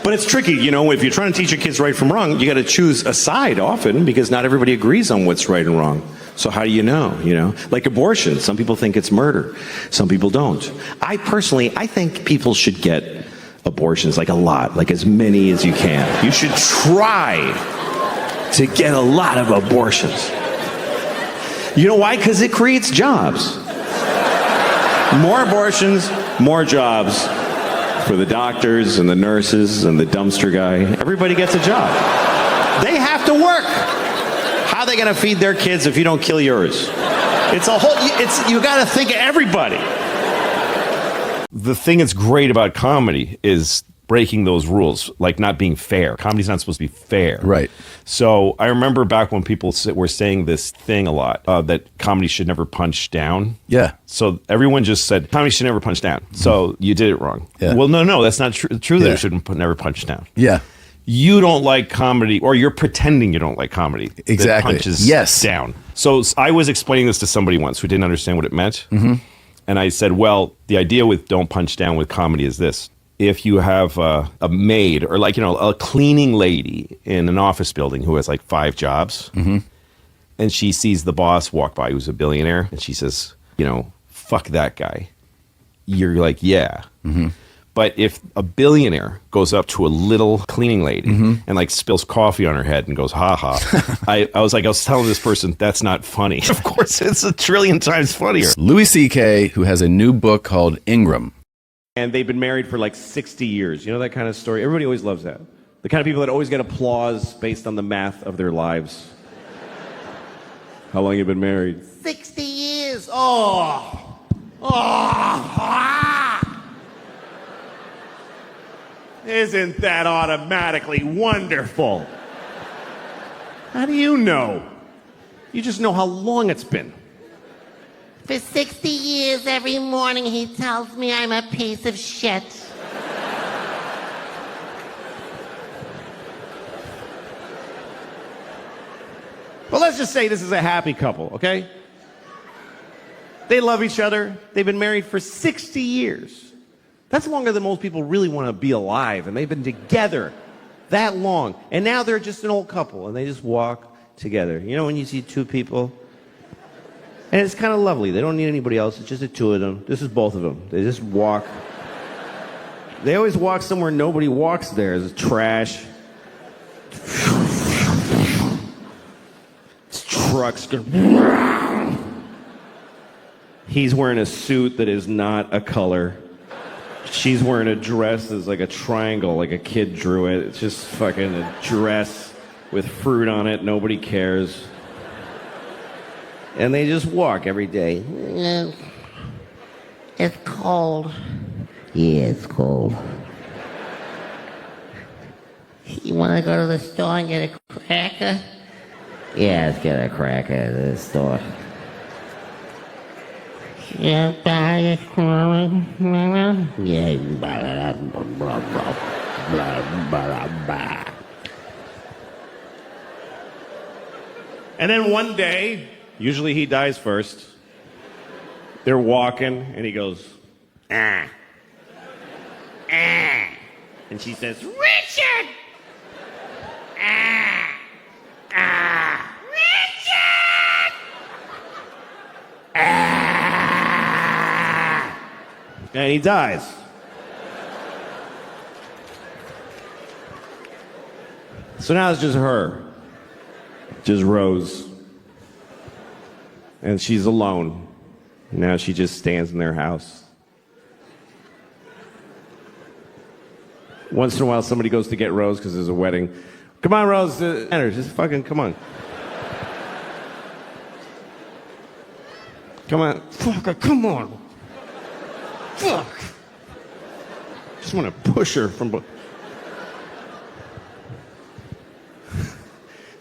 But it's tricky, you know, if you're trying to teach your kids right from wrong, you got to choose a side often because not everybody agrees on what's right and wrong. So how do you know? Like abortion, some people think it's murder. Some people don't. I think people should get abortions, like a lot, like as many as you can. You should try to get a lot of abortions. You know why? Because it creates jobs. More abortions, more jobs. For the doctors and the nurses and the dumpster guy, everybody gets a job. They have to work. How are they going to feed their kids if you don't kill yours? You got to think of everybody. The thing that's great about comedy is breaking those rules, like not being fair. Comedy's not supposed to be fair. Right. So I remember back when people were saying this thing a lot, that comedy should never punch down. Yeah. So everyone just said, comedy should never punch down. So you did it wrong. Yeah. Well, no, that's not true that it shouldn't never punch down. Yeah. You don't like comedy, or you're pretending you don't like comedy. Exactly. That punches down. So I was explaining this to somebody once who didn't understand what it meant. Mm-hmm. And I said, well, the idea with don't punch down with comedy is this. If you have a maid or a cleaning lady in an office building who has like 5 jobs, mm-hmm. and she sees the boss walk by who's a billionaire, and she says, fuck that guy. You're like, yeah. Mm-hmm. But if a billionaire goes up to a little cleaning lady mm-hmm. and like spills coffee on her head and goes, ha ha, I was telling this person, that's not funny. Of course, it's a trillion times funnier. Louis C.K., who has a new book called Ingram. And they've been married for like 60 years. You know that kind of story? Everybody always loves that. The kind of people that always get applause based on the math of their lives. How long have you been married? 60 years. Oh. Ah. Isn't that automatically wonderful? How do you know? You just know how long it's been. For 60 years, every morning he tells me I'm a piece of shit. Well, let's just say this is a happy couple, okay? They love each other. They've been married for 60 years. That's longer than most people really want to be alive, and they've been together that long. And now they're just an old couple, and they just walk together. You know when you see two people? And it's kind of lovely. They don't need anybody else. It's just the two of them. This is both of them. They just walk. They always walk somewhere nobody walks there. There's trash. Trucks. He's wearing a suit that is not a color. She's wearing a dress that's like a triangle, like a kid drew it. It's just fucking a dress with fruit on it. Nobody cares. And they just walk every day. It's cold. Yeah, it's cold. You want to go to the store and get a cracker? Yeah, let's get a cracker at the store. Yeah, buy a cracker. Yeah, you can buy that. Blah, blah, blah, blah, blah. And then one day, usually he dies first. They're walking, and he goes, ah. Ah. And she says, Richard! Ah. Ah. Richard! Ah. And he dies. So now it's just her. Just Rose. And she's alone. Now she just stands in their house. Once in a while, somebody goes to get Rose because there's a wedding. Come on, Rose. Just fucking come on. Come on. Fuck, come on. Fuck. Just want to push her from...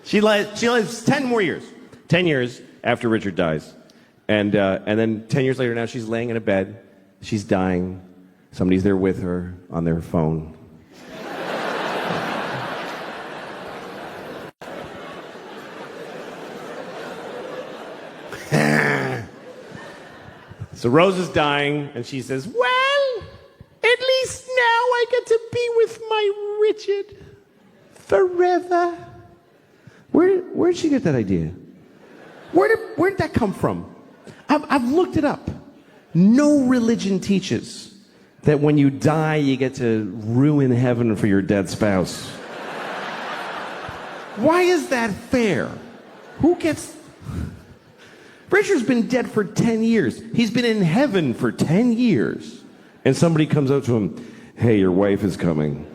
She lives 10 more years. 10 years after Richard dies. And then 10 years later, now she's laying in a bed. She's dying. Somebody's there with her on their phone. So Rose is dying, and she says, well, at least now I get to be with my rigid forever. Where'd she get that idea? Where did that come from? I've looked it up. No religion teaches that when you die, you get to ruin heaven for your dead spouse. Why is that fair? Who gets... Richard's been dead for 10 years. He's been in heaven for 10 years. And somebody comes up to him, hey, your wife is coming.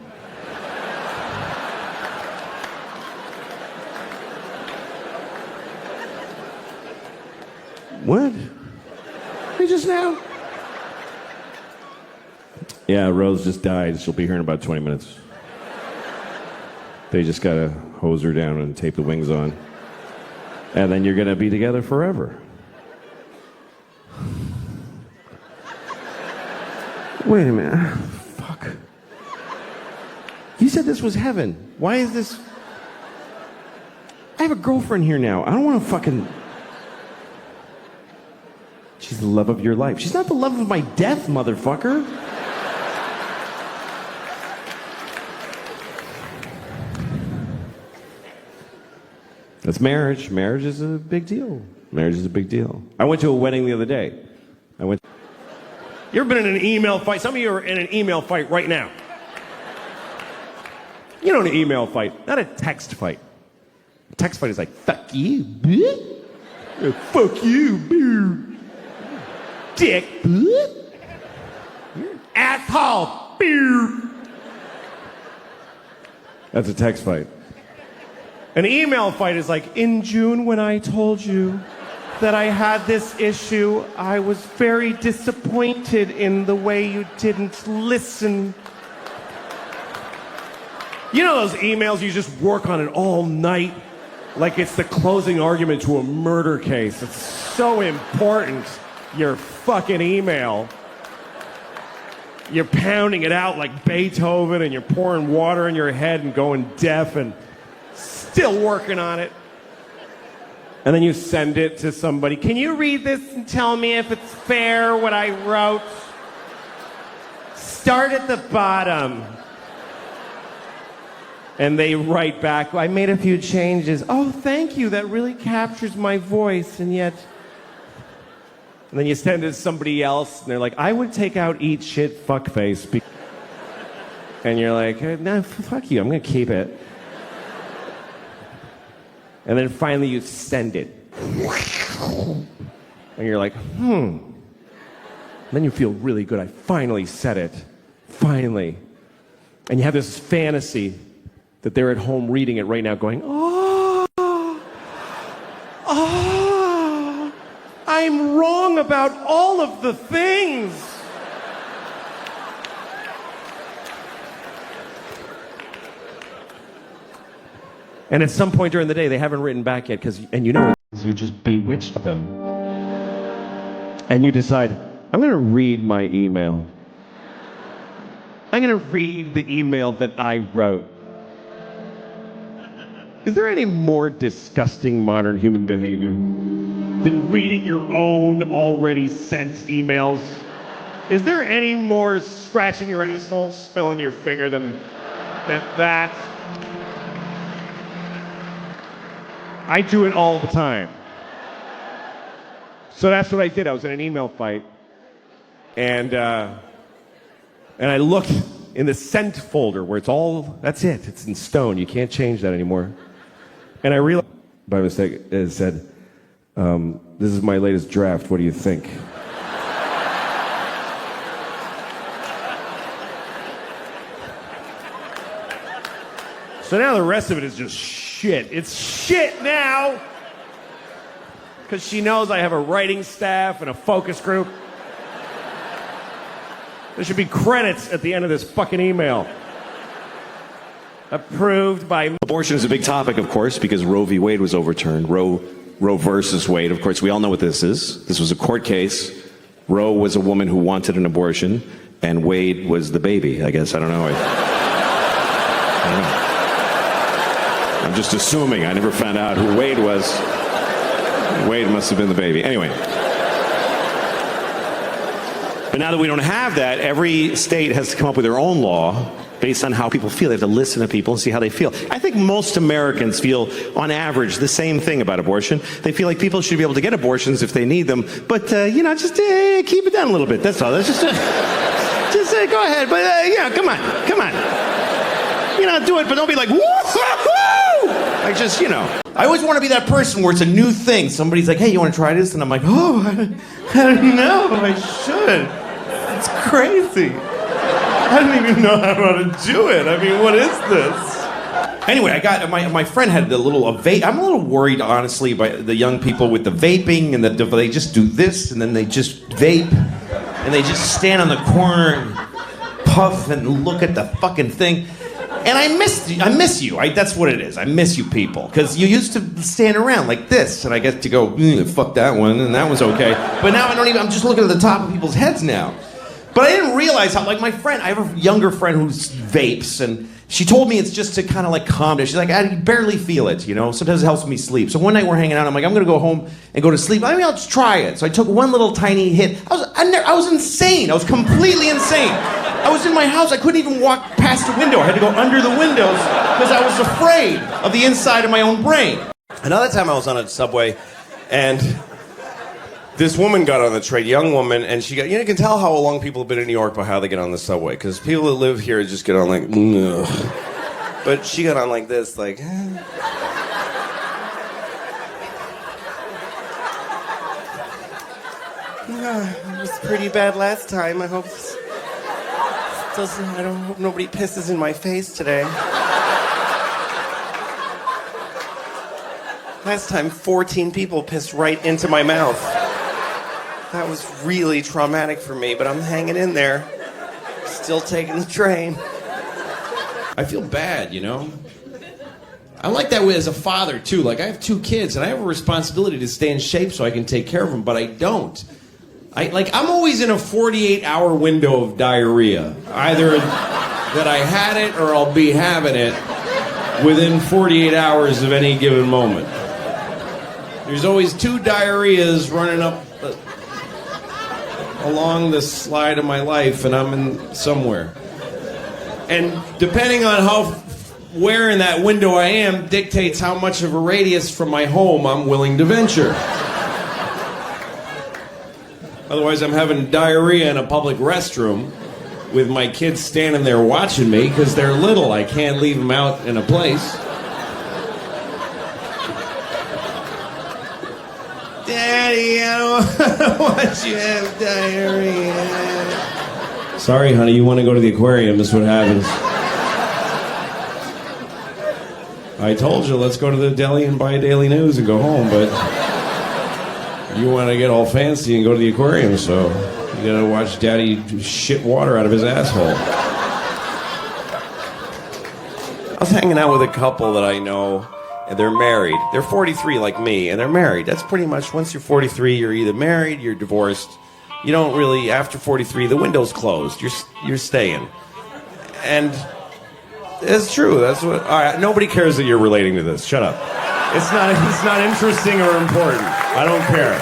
What? Hey, just now? Yeah, Rose just died. She'll be here in about 20 minutes. They just gotta hose her down and tape the wings on. And then you're gonna be together forever. Wait a minute. Fuck. You said this was heaven. Why is this... I have a girlfriend here now. I don't want to fucking... She's the love of your life. She's not the love of my death, motherfucker. That's marriage. Marriage is a big deal. Marriage is a big deal. I went to a wedding the other day. You ever been in an email fight? Some of you are in an email fight right now. You know, an email fight, not a text fight. A text fight is like, fuck you, bitch. Fuck you, bitch. Dick, bitch. You're an asshole, bitch. That's a text fight. An email fight is like, in June when I told you that I had this issue, I was very disappointed in the way you didn't listen. You know those emails you just work on it all night? Like it's the closing argument to a murder case. It's so important, your fucking email. You're pounding it out like Beethoven and you're pouring water in your head and going deaf and still working on it. And then you send it to somebody. Can you read this and tell me if it's fair what I wrote? Start at the bottom. And they write back, I made a few changes. Oh, thank you. That really captures my voice. And yet... And then you send it to somebody else, and they're like, I would take out eat shit fuckface. And you're like, no, fuck you. I'm going to keep it. And then finally you send it. And you're like, And then you feel really good. I finally said it. Finally. And you have this fantasy that they're at home reading it right now going, I'm wrong about all of the things. And at some point during the day, they haven't written back yet, and you know you just bewitched them. And you decide, I'm going to read my email. I'm going to read the email that I wrote. Is there any more disgusting modern human behavior than reading your own already sent emails? Is there any more scratching your asshole, spilling your finger than that? I do it all the time. So that's what I did. I was in an email fight, and I looked in the sent folder where it's all, that's it. It's in stone. You can't change that anymore. And I realized, by mistake, it said, this is my latest draft. What do you think? So now the rest of it is just shit. It's shit now. Because she knows I have a writing staff and a focus group. There should be credits at the end of this fucking email. Approved by... Abortion is a big topic, of course, because Roe v. Wade was overturned. Roe versus Wade, of course, we all know what this is. This was a court case. Roe was a woman who wanted an abortion, and Wade was the baby, I guess. I don't know. I don't know. I'm just assuming. I never found out who Wade was. Wade must have been the baby. Anyway. But now that we don't have that, every state has to come up with their own law based on how people feel. They have to listen to people and see how they feel. I think most Americans feel, on average, the same thing about abortion. They feel like people should be able to get abortions if they need them, but, just keep it down a little bit. That's all. That's just go ahead. But, come on. Do it, but don't be like, woo-hoo-hoo! Like, I always want to be that person where it's a new thing. Somebody's like, hey, you want to try this? And I'm like, oh, I don't know. I should. It's crazy. I don't even know how to do it. I mean, what is this? Anyway, I got my friend had a vape. I'm a little worried, honestly, by the young people with the vaping and they just do this and then they just vape and they just stand on the corner and puff and look at the fucking thing. And I miss you. That's what it is. I miss you people. Because you used to stand around like this, and I get to go, fuck that one, and that one's okay. But now I'm just looking at the top of people's heads now. But I didn't realize how, like my friend, I have a younger friend who vapes, and she told me it's just to kind of like calm down. She's like, I barely feel it, Sometimes it helps me sleep. So one night we're hanging out, I'm like, I'm going to go home and go to sleep. I mean, I'll just try it. So I took one little tiny hit. I was insane. I was completely insane. I was in my house. I couldn't even walk past the window. I had to go under the windows because I was afraid of the inside of my own brain. Another time I was on a subway, and this woman got on the train, young woman, and she got, you can tell how long people have been in New York by how they get on the subway, because people that live here just get on like, ugh. But she got on like this, like, it was pretty bad last time. I hope I don't hope nobody pisses in my face today. Last time, 14 people pissed right into my mouth. That was really traumatic for me, but I'm hanging in there. Still taking the train. I feel bad, I'm like that way as a father, too. Like, I have 2 kids, and I have a responsibility to stay in shape so I can take care of them, but I don't. I'm always in a 48-hour window of diarrhea. Either that I had it or I'll be having it within 48 hours of any given moment. There's always 2 diarrheas running up along the slide of my life, and I'm in somewhere. And depending on where in that window I am dictates how much of a radius from my home I'm willing to venture. Otherwise, I'm having diarrhea in a public restroom with my kids standing there watching me because they're little. I can't leave them out in a place. Daddy, I don't want you to have diarrhea. Sorry, honey, you want to go to the aquarium. That's what happens. I told you, let's go to the deli and buy a Daily News and go home, but you want to get all fancy and go to the aquarium, so you gotta watch Daddy shit water out of his asshole. I was hanging out with a couple that I know, and they're married. They're 43 like me, and they're married. That's pretty much, once you're 43, you're either married, you're divorced. You don't really, after 43, the window's closed. You're staying. And it's true. That's what. All right, nobody cares that you're relating to this. Shut up. It's not interesting or important. I don't care.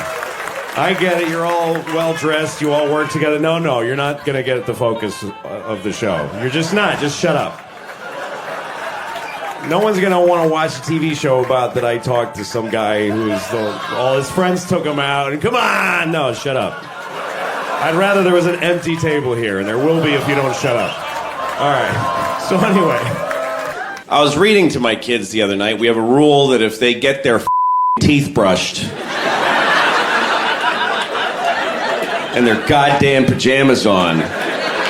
I get it. You're all well-dressed. You all work together. No, you're not going to get the focus of the show. You're just not. Just shut up. No one's going to want to watch a TV show about that I talked to some guy all his friends took him out. And come on! No, shut up. I'd rather there was an empty table here, and there will be if you don't shut up. All right. So anyway, I was reading to my kids the other night. We have a rule that if they get their teeth brushed and their goddamn pajamas on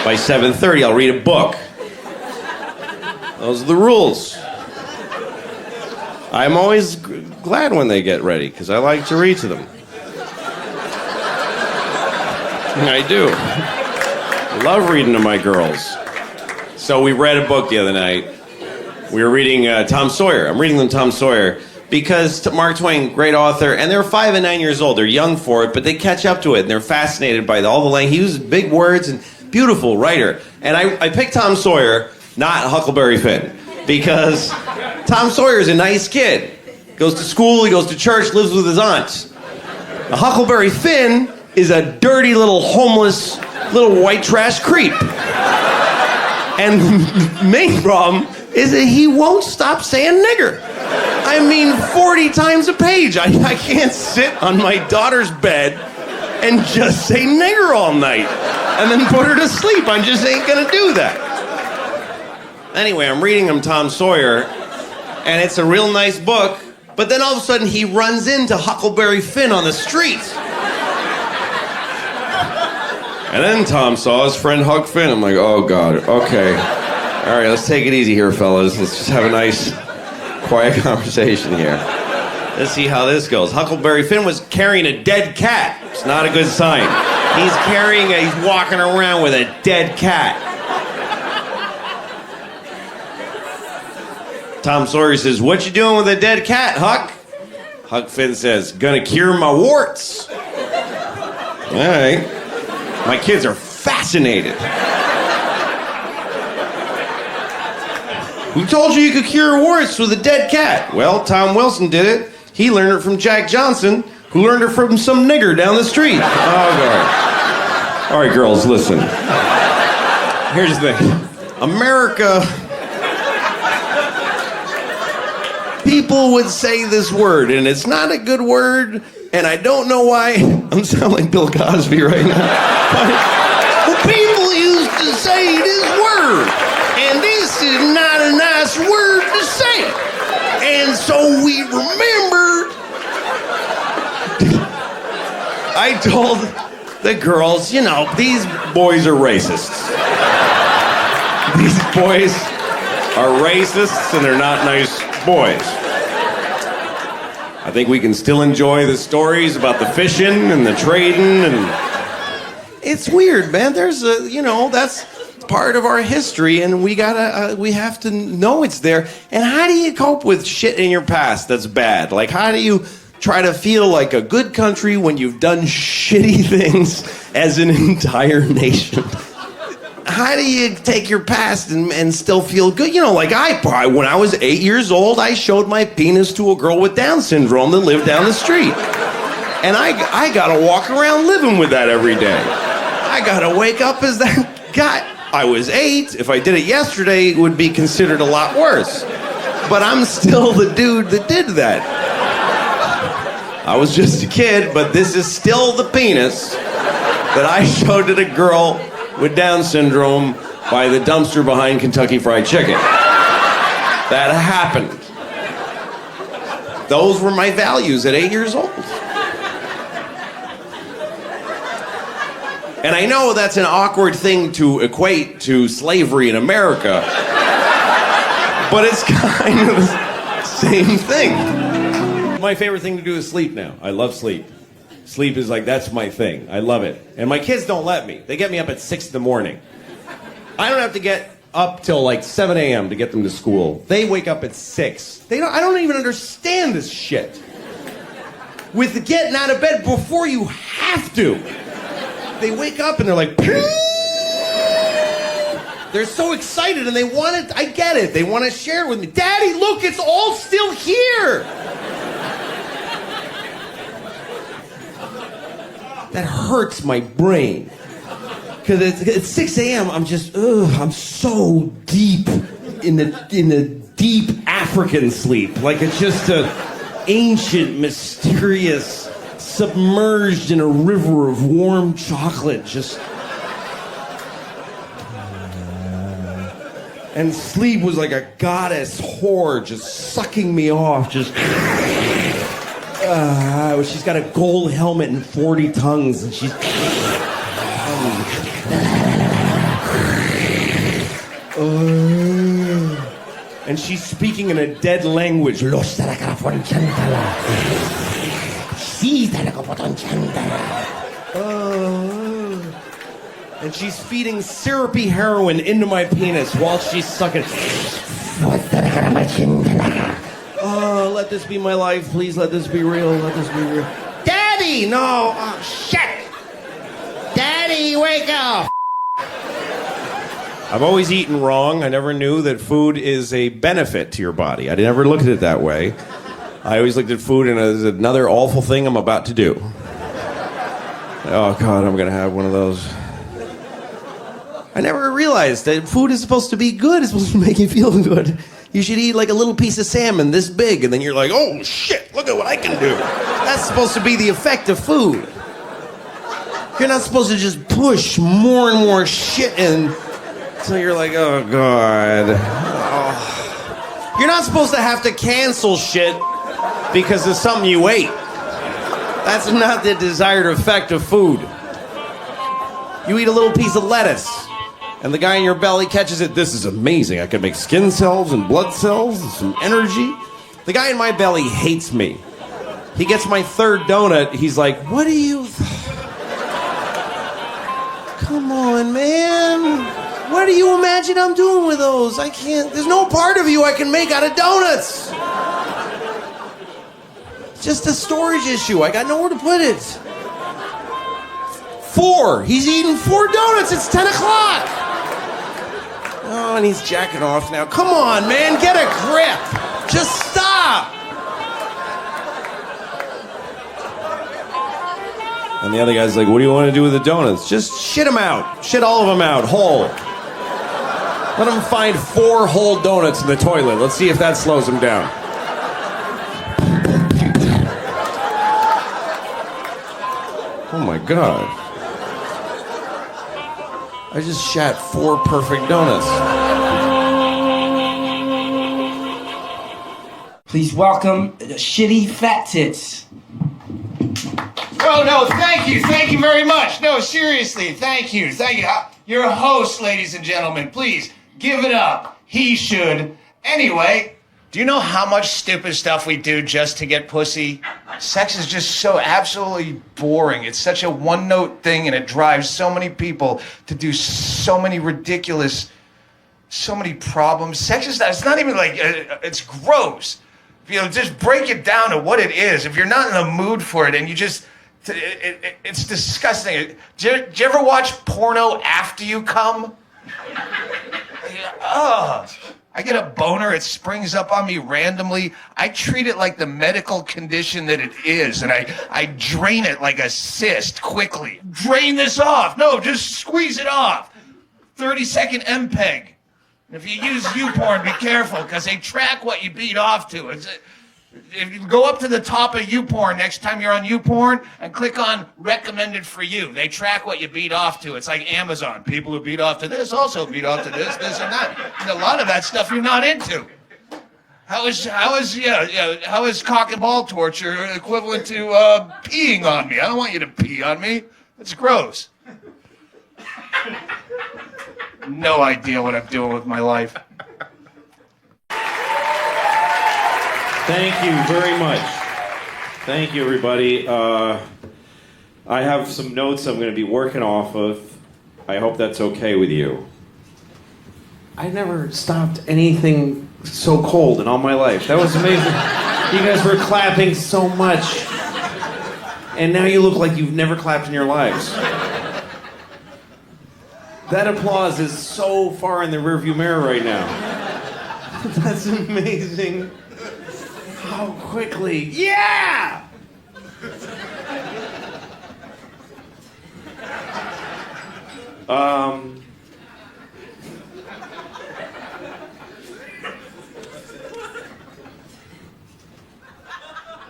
by 7:30, I'll read a book. Those are the rules. I'm always glad when they get ready because I like to read to them. I do. I love reading to my girls. So we read a book the other night. We were reading Tom Sawyer. I'm reading them Tom Sawyer because Mark Twain, great author, and they're 5 and 9 years old. They're young for it, but they catch up to it, and they're fascinated by all the language. He uses big words and beautiful writer. And I picked Tom Sawyer, not Huckleberry Finn, because Tom Sawyer is a nice kid. Goes to school, he goes to church, lives with his aunt. Now, Huckleberry Finn is a dirty little homeless little white trash creep. And the main problem is that he won't stop saying nigger. I mean, 40 times a page. I can't sit on my daughter's bed and just say nigger all night and then put her to sleep. I just ain't gonna do that. Anyway, I'm reading him Tom Sawyer, and it's a real nice book, but then all of a sudden he runs into Huckleberry Finn on the street. And then Tom saw his friend Huck Finn. I'm like, oh God, okay. All right, let's take it easy here, fellas. Let's just have a nice, quiet conversation here. Let's see how this goes. Huckleberry Finn was carrying a dead cat. It's not a good sign. He's walking around with a dead cat. Tom Sawyer says, what you doing with a dead cat, Huck? Huck Finn says, gonna cure my warts. All right. My kids are fascinated. Who told you could cure warts with a dead cat? Well, Tom Wilson did it. He learned it from Jack Johnson, who learned it from some nigger down the street. Oh, God. All right, girls, listen. Here's the thing. America... People would say this word, and it's not a good word, and I don't know why. I'm sounding like Bill Cosby right now. But people used to say this word, and this is not a nice word to say. And so we remembered. I told the girls, these boys are racists. These boys are racists, and they're not nice boys. I think we can still enjoy the stories about the fishing and the trading, and it's weird, man. There's that's part of our history, and we have to know it's there. And how do you cope with shit in your past that's bad? Like, how do you try to feel like a good country when you've done shitty things as an entire nation? How do you take your past and still feel good? When I was 8 years old, I showed my penis to a girl with Down syndrome that lived down the street. And I gotta walk around living with that every day. I gotta wake up as that guy. I was 8. If I did it yesterday, it would be considered a lot worse. But I'm still the dude that did that. I was just a kid, but this is still the penis that I showed to the girl with Down syndrome by the dumpster behind Kentucky Fried Chicken. That happened. Those were my values at 8 years old. And I know that's an awkward thing to equate to slavery in America, but it's kind of the same thing. My favorite thing to do is sleep now. I love sleep. Sleep is that's my thing. I love it. And my kids don't let me. They get me up at 6 in the morning. I don't have to get up till 7 a.m. to get them to school. They wake up at 6. I don't even understand this shit. With getting out of bed before you have to. They wake up and they're like, they're so excited and they want it. I get it. They want to share it with me. Daddy, look, it's all still here. That hurts my brain. Because at 6 a.m., I'm just, I'm so deep in the deep African sleep. It's just a ancient, mysterious, submerged in a river of warm chocolate, just... And sleep was like a goddess whore just sucking me off, just... she's got a gold helmet and 40 tongues, and she's... and she's speaking in a dead language. And she's feeding syrupy heroin into my penis while she's sucking. Oh, let this be my life. Please let this be real. Let this be real. Daddy! No! Oh, shit! Daddy, wake up! I've always eaten wrong. I never knew that food is a benefit to your body. I never looked at it that way. I always looked at food as another awful thing I'm about to do. Oh, God, I'm going to have one of those. I never realized that food is supposed to be good. It's supposed to make you feel good. You should eat like a little piece of salmon this big, and then you're like, oh shit, look at what I can do. That's supposed to be the effect of food. You're not supposed to just push more and more shit in until you're like, oh God. Oh. You're not supposed to have to cancel shit because of something you ate. That's not the desired effect of food. You eat a little piece of lettuce, and the guy in your belly catches it. This is amazing. I can make skin cells and blood cells and some energy. The guy in my belly hates me. He gets my third donut. He's like, what do you... Come on, man. What do you imagine I'm doing with those? I can't... There's no part of you I can make out of donuts. It's just a storage issue. I got nowhere to put it. 4. He's eating 4 donuts. It's 10 o'clock. Oh, and he's jacking off now. Come on, man. Get a grip. Just stop. And the other guy's like, what do you want to do with the donuts? Just shit them out. Shit all of them out, whole. Let him find 4 whole donuts in the toilet. Let's see if that slows him down. Oh my God. I just shat 4 perfect donuts. Please welcome the Shitty Fat Tits. Oh, no, thank you. Thank you very much. No, seriously, thank you. Thank you. Your host, ladies and gentlemen, please give it up. He should. Anyway, do you know how much stupid stuff we do just to get pussy? Sex is just so absolutely boring. It's such a one-note thing, and it drives so many people to do so many ridiculous, so many problems. Sex is not, it's not even like, it's gross. You know, just break it down to what it is. If you're not in the mood for it and you just, it's disgusting. Do you ever watch porno after you come? Ugh. I get a boner, it springs up on me randomly. I treat it like the medical condition that it is, and I drain it like a cyst quickly. Drain this off. No, just squeeze it off. 30-second MPEG. If you use YouPorn, be careful, because they track what you beat off to. If you go up to the top of YouPorn next time you're on YouPorn and click on recommended for you, they track what you beat off to. It's like Amazon. People who beat off to this also beat off to this, and that. And a lot of that stuff you're not into. How is cock and ball torture equivalent to peeing on me? I don't want you to pee on me. It's gross. No idea what I'm doing with my life. Thank you very much. Thank you, everybody. I have some notes I'm going to be working off of. I hope that's okay with you. I never stopped anything so cold in all my life. That was amazing. You guys were clapping so much. And now you look like you've never clapped in your lives. That applause is so far in the rearview mirror right now. That's amazing. How quickly. Yeah!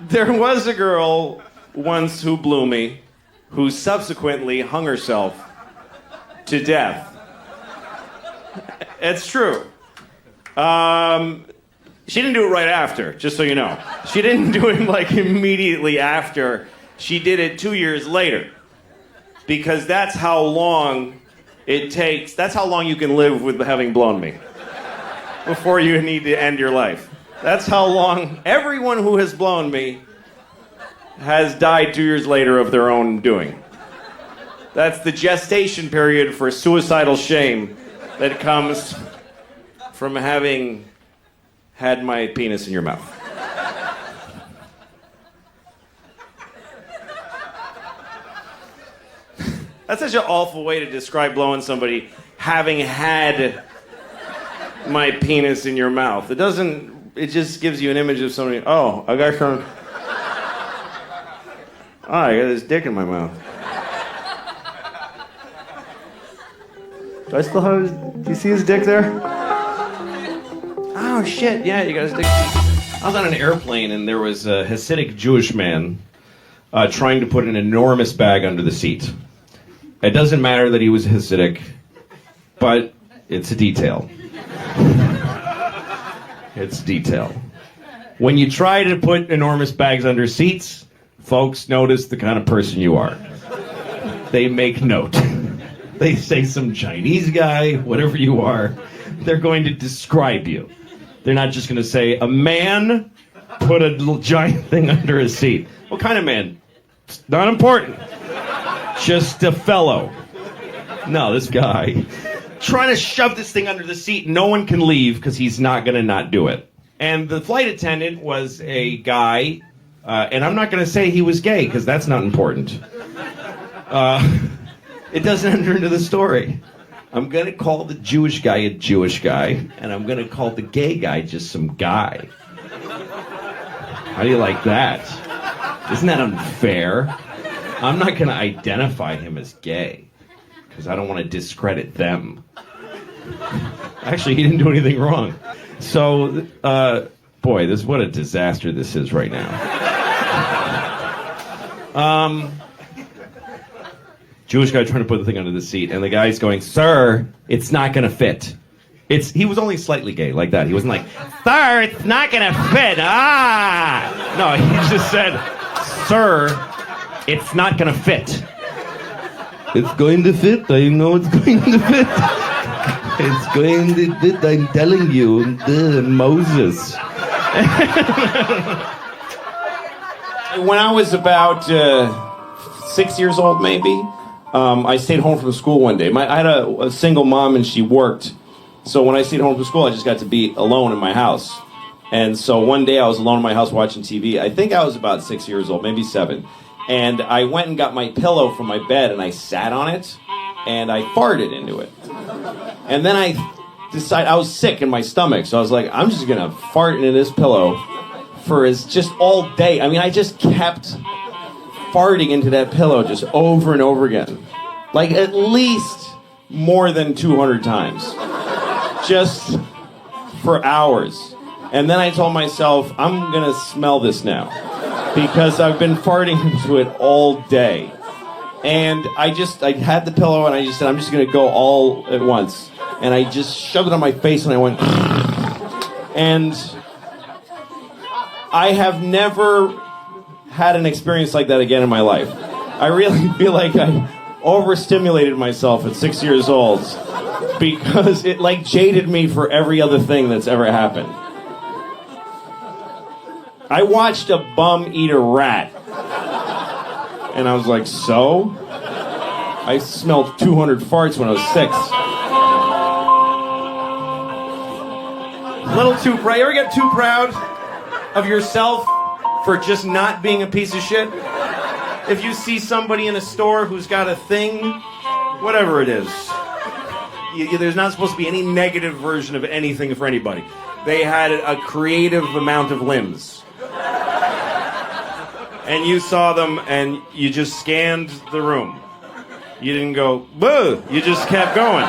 There was a girl once who blew me, who subsequently hung herself to death. It's true. She didn't do it right after, just so you know. She didn't do it like immediately after. She did it 2 years later. Because that's how long it takes. That's how long you can live with having blown me. Before you need to end your life. That's how long everyone who has blown me has died 2 years later of their own doing. That's the gestation period for suicidal shame that comes from having had my penis in your mouth. That's such an awful way to describe blowing somebody, having had my penis in your mouth. It just gives you an image of somebody, oh, I got some, I got this dick in my mouth. Do I still have? Do you see his dick there? Oh shit! Yeah, you got his dick. I was on an airplane and there was a Hasidic Jewish man trying to put an enormous bag under the seat. It doesn't matter that he was Hasidic, but it's a detail. It's detail. When you try to put enormous bags under seats, folks notice the kind of person you are. They make note. They say some Chinese guy, whatever you are, they're going to describe you. They're not just going to say, a man put a little giant thing under his seat. What kind of man? It's not important. Just a fellow. No, this guy. Trying to shove this thing under the seat. No one can leave because he's not going to not do it. And the flight attendant was a guy, and I'm not going to say he was gay because that's not important. It doesn't enter into the story. I'm going to call the Jewish guy a Jewish guy, and I'm going to call the gay guy just some guy. How do you like that? Isn't that unfair? I'm not going to identify him as gay because I don't want to discredit them. Actually, he didn't do anything wrong. So, boy, what a disaster this is right now. Jewish guy trying to put the thing under the seat, and the guy's going, "Sir, it's not going to fit." He was only slightly gay, like that. He wasn't like, "Sir, it's not going to fit." No, he just said, "Sir, it's not going to fit." It's going to fit. I know it's going to fit. It's going to fit. I'm telling you, Moses. When I was about 6 years old, maybe, I stayed home from school one day. I had a single mom, and she worked. So when I stayed home from school, I just got to be alone in my house. And so one day I was alone in my house watching TV. I think I was about 6 years old, maybe 7. And I went and got my pillow from my bed, and I sat on it, and I farted into it. And then I decided, I was sick in my stomach, so I was like, I'm just going to fart into this pillow for just all day. I mean, I just kept farting into that pillow just over and over again. Like at least more than 200 times. Just for hours. And then I told myself, I'm going to smell this now. Because I've been farting into it all day. And I had the pillow and I just said, I'm just going to go all at once. And I just shoved it on my face and I went, and I have never had an experience like that again in my life. I really feel like I overstimulated myself at 6 years old because it like jaded me for every other thing that's ever happened. I watched a bum eat a rat. And I was like, so? I smelled 200 farts when I was 6. A little too proud. You ever get too proud of yourself for just not being a piece of shit? If you see somebody in a store who's got a thing, whatever it is, there's not supposed to be any negative version of anything for anybody. They had a creative amount of limbs. And you saw them and you just scanned the room. You didn't go, boo! You just kept going.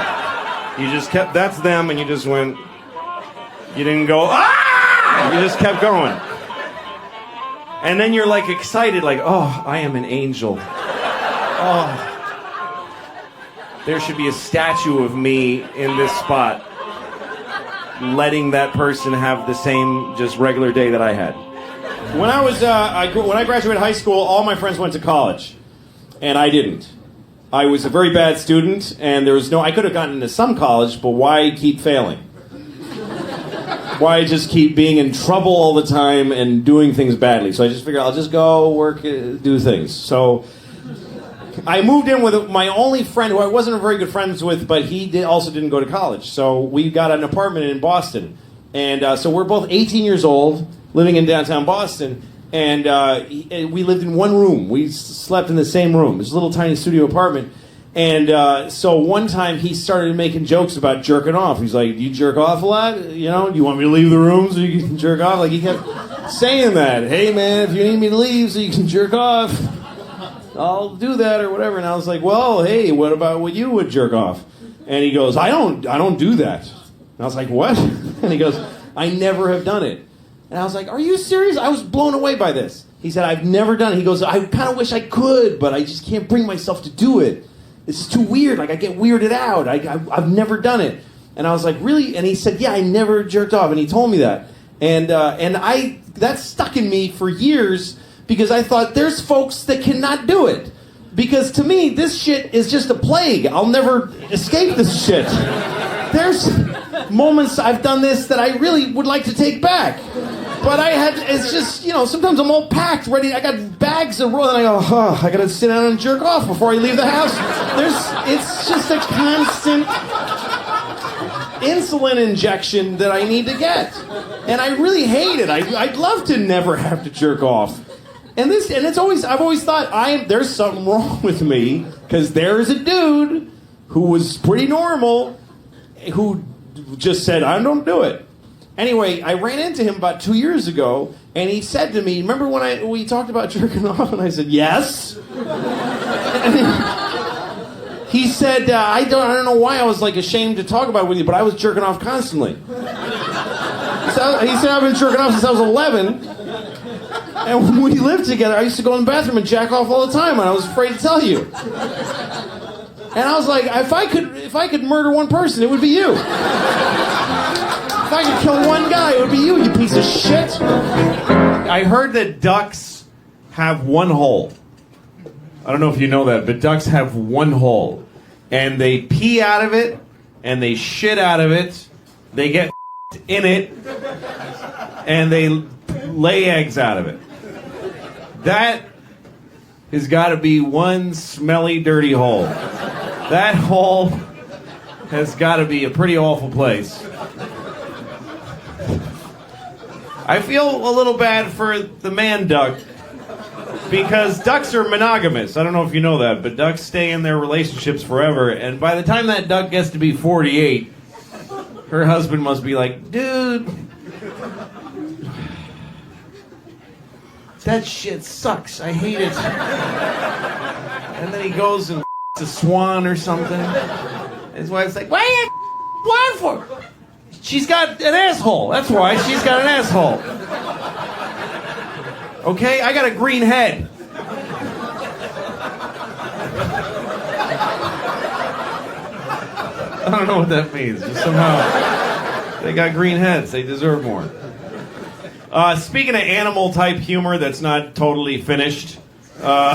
You just kept, that's them, and you just went, you didn't go, ah! You just kept going. And then you're like excited, like, oh, I am an angel. Oh. There should be a statue of me in this spot, letting that person have the same just regular day that I had. When I graduated high school, all my friends went to college, and I didn't. I was a very bad student, and I could have gotten into some college, but why keep failing? Why just keep being in trouble all the time and doing things badly? So I just figured I'll just go work, do things. So I moved in with my only friend, who I wasn't very good friends with, but he also didn't go to college. So we got an apartment in Boston, and so we're both 18 years old, living in downtown Boston, and we lived in one room. We slept in the same room. It was a little tiny studio apartment. And so one time he started making jokes about jerking off. He's like, do you jerk off a lot? You know, do you want me to leave the room so you can jerk off? Like, he kept saying that. Hey, man, if you need me to leave so you can jerk off, I'll do that or whatever. And I was like, well, hey, what about when you would jerk off? And he goes, I don't do that. And I was like, what? And he goes, I never have done it. And I was like, are you serious? I was blown away by this. He said, I've never done it. He goes, I kind of wish I could, but I just can't bring myself to do it. It's too weird. Like, I get weirded out. I've never done it. And I was like, really? And he said, yeah, I never jerked off. And he told me that. And that stuck in me for years because I thought there's folks that cannot do it. Because to me, this shit is just a plague. I'll never escape this shit. There's moments I've done this that I really would like to take back. But it's just, sometimes I'm all packed, ready. I got bags of roll, and I go, I gotta sit down and jerk off before I leave the house. It's just a constant insulin injection that I need to get. And I really hate it. I'd love to never have to jerk off. I've always thought there's something wrong with me because there's a dude who was pretty normal who just said, I don't do it. Anyway, I ran into him about 2 years ago and he said to me, remember when we talked about jerking off? And I said, yes. And he said, I don't know why I was like ashamed to talk about it with you, but I was jerking off constantly. So he said, I've been jerking off since I was 11. And when we lived together, I used to go in the bathroom and jack off all the time, and I was afraid to tell you. And I was like, if I could murder one person, it would be you. If I could kill one guy, it would be you piece of shit. I heard that ducks have one hole. I don't know if you know that, but ducks have one hole. And they pee out of it, and they shit out of it. They get in it, and they lay eggs out of it. That has got to be one smelly, dirty hole. That hole has got to be a pretty awful place. I feel a little bad for the man duck because ducks are monogamous. I don't know if you know that, but ducks stay in their relationships forever. And by the time that duck gets to be 48, her husband must be like, dude, that shit sucks. I hate it. And then he goes and a swan or something. His wife's like, why are you swan for? She's got an asshole. That's why she's got an asshole. Okay, I got a green head. I don't know what that means. Just somehow they got green heads. They deserve more. Speaking of animal type humor that's not totally finished, I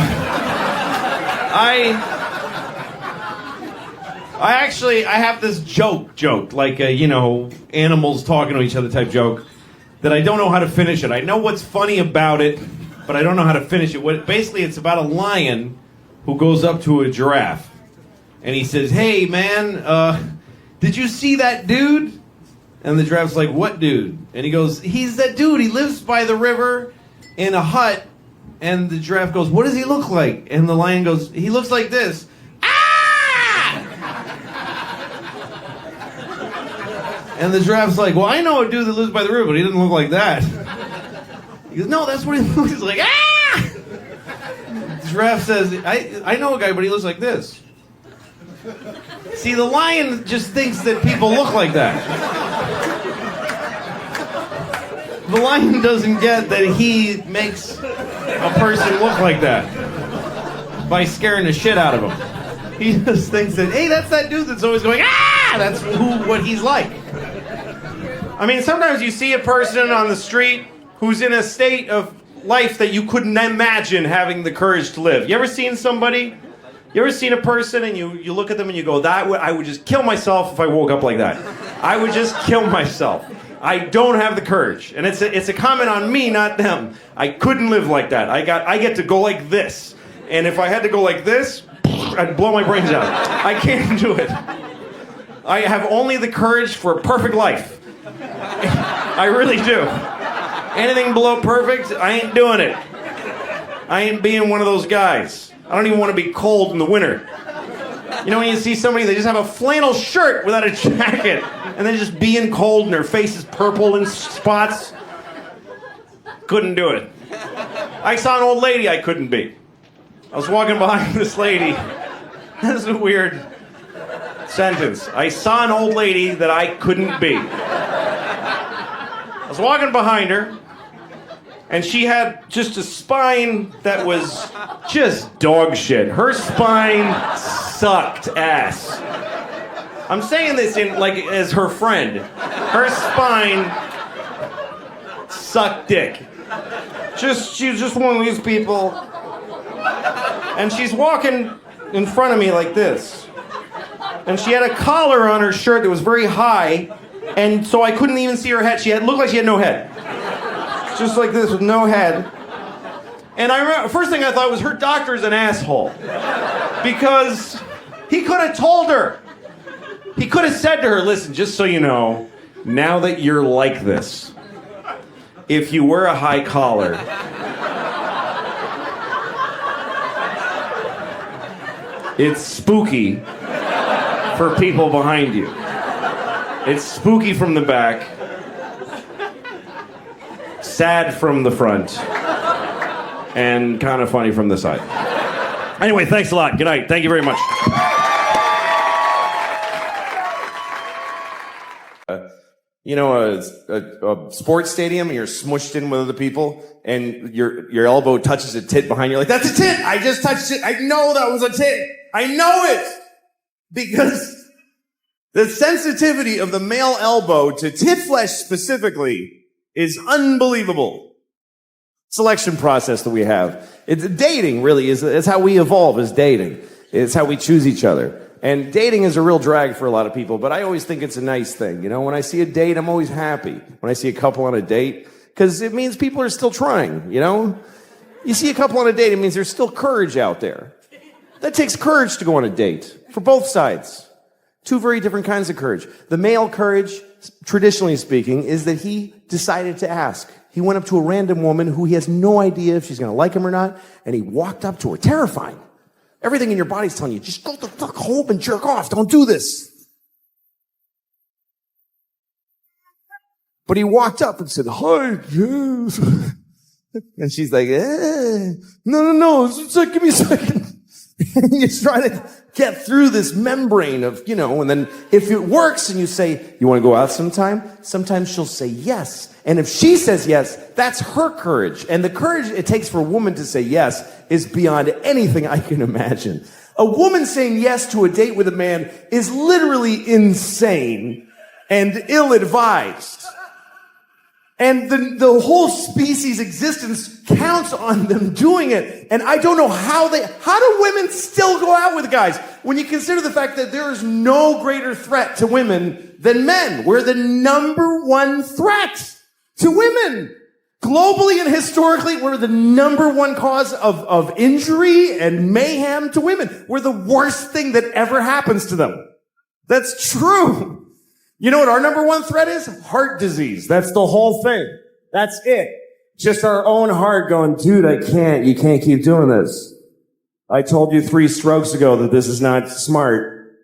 have this joke, like animals talking to each other type joke, that I don't know how to finish it. I know what's funny about it, but I don't know how to finish it. Basically, it's about a lion who goes up to a giraffe, and he says, "Hey, man, did you see that dude?" And the giraffe's like, "What dude?" And he goes, "He's that dude. He lives by the river in a hut." And the giraffe goes, "What does he look like?" And the lion goes, "He looks like this." And the giraffe's like, "Well, I know a dude that lives by the river, but he doesn't look like that." He goes, "No, that's what he looks like." Ah! The giraffe says, I know a guy, but he looks like this. See, the lion just thinks that people look like that. The lion doesn't get that he makes a person look like that by scaring the shit out of him. He just thinks that, hey, that's that dude that's always going, ah! That's what he's like. I mean, sometimes you see a person on the street who's in a state of life that you couldn't imagine having the courage to live. You ever seen somebody? You ever seen a person and you look at them and you go, I would just kill myself if I woke up like that. I would just kill myself. I don't have the courage. And it's a comment on me, not them. I couldn't live like that. I get to go like this. And if I had to go like this, I'd blow my brains out. I can't do it. I have only the courage for a perfect life. I really do. Anything below perfect, I ain't doing it. I ain't being one of those guys. I don't even want to be cold in the winter. You know when you see somebody, they just have a flannel shirt without a jacket, and they're just being cold and their face is purple in spots? Couldn't do it. I saw an old lady I couldn't be. I was walking behind this lady. This is weird. sentence. I saw an old lady that I couldn't be. I was walking behind her, and she had just a spine that was just dog shit. Her spine sucked ass. I'm saying this as her friend. Her spine sucked dick. She was just one of these people. And she's walking in front of me like this. And she had a collar on her shirt that was very high, and so I couldn't even see her head. Looked like she had no head. Just like this with no head. And I remember, first thing I thought was her doctor's an asshole. Because he could have told her. He could have said to her, listen, just so you know, now that you're like this, if you wear a high collar, it's spooky for people behind you. It's spooky from the back, sad from the front, and kind of funny from the side. Anyway, thanks a lot. Good night. Thank you very much. You know, a sports stadium, and you're smushed in with other people, and your elbow touches a tit behind you. Like, that's a tit! I just touched it! I know that was a tit! I know it! Because the sensitivity of the male elbow to tit flesh specifically is unbelievable. Selection process that we have. It's dating, really, is how we evolve, is dating. It's how we choose each other. And dating is a real drag for a lot of people, but I always think it's a nice thing. You know, when I see a date, I'm always happy. When I see a couple on a date, because it means people are still trying, you know? You see a couple on a date, it means there's still courage out there. That takes courage to go on a date, for both sides. Two very different kinds of courage. The male courage, traditionally speaking, is that he decided to ask. He went up to a random woman who he has no idea if she's going to like him or not, and he walked up to her, terrifying. Everything in your body's telling you, just go the fuck home and jerk off. Don't do this. But he walked up and said, hi, yes. And she's like, no, give me a second. And you try to get through this membrane of, you know, and then if it works and you say, you want to go out sometime? Sometimes she'll say yes. And if she says yes, that's her courage. And the courage it takes for a woman to say yes is beyond anything I can imagine. A woman saying yes to a date with a man is literally insane and ill-advised. And the whole species' existence counts on them doing it. And I don't know how do women still go out with guys when you consider the fact that there is no greater threat to women than men. We're the number one threat to women. Globally and historically, we're the number one cause of injury and mayhem to women. We're the worst thing that ever happens to them. That's true. You know what our number one threat is? Heart disease. That's the whole thing. That's it. Just our own heart going, dude, you can't keep doing this. I told you 3 strokes ago that this is not smart.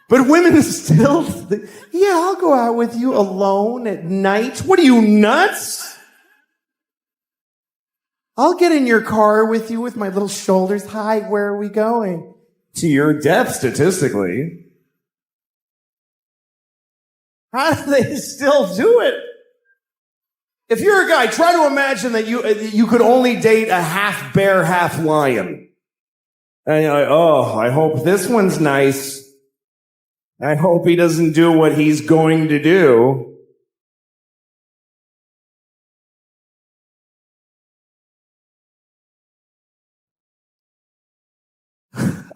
But women still think, yeah, I'll go out with you alone at night. What are you, nuts? I'll get in your car with you with my little shoulders. Hi, where are we going? To your death, statistically. How do they still do it? If you're a guy, try to imagine that you could only date a half bear, half lion. And you're like, oh, I hope this one's nice. I hope he doesn't do what he's going to do.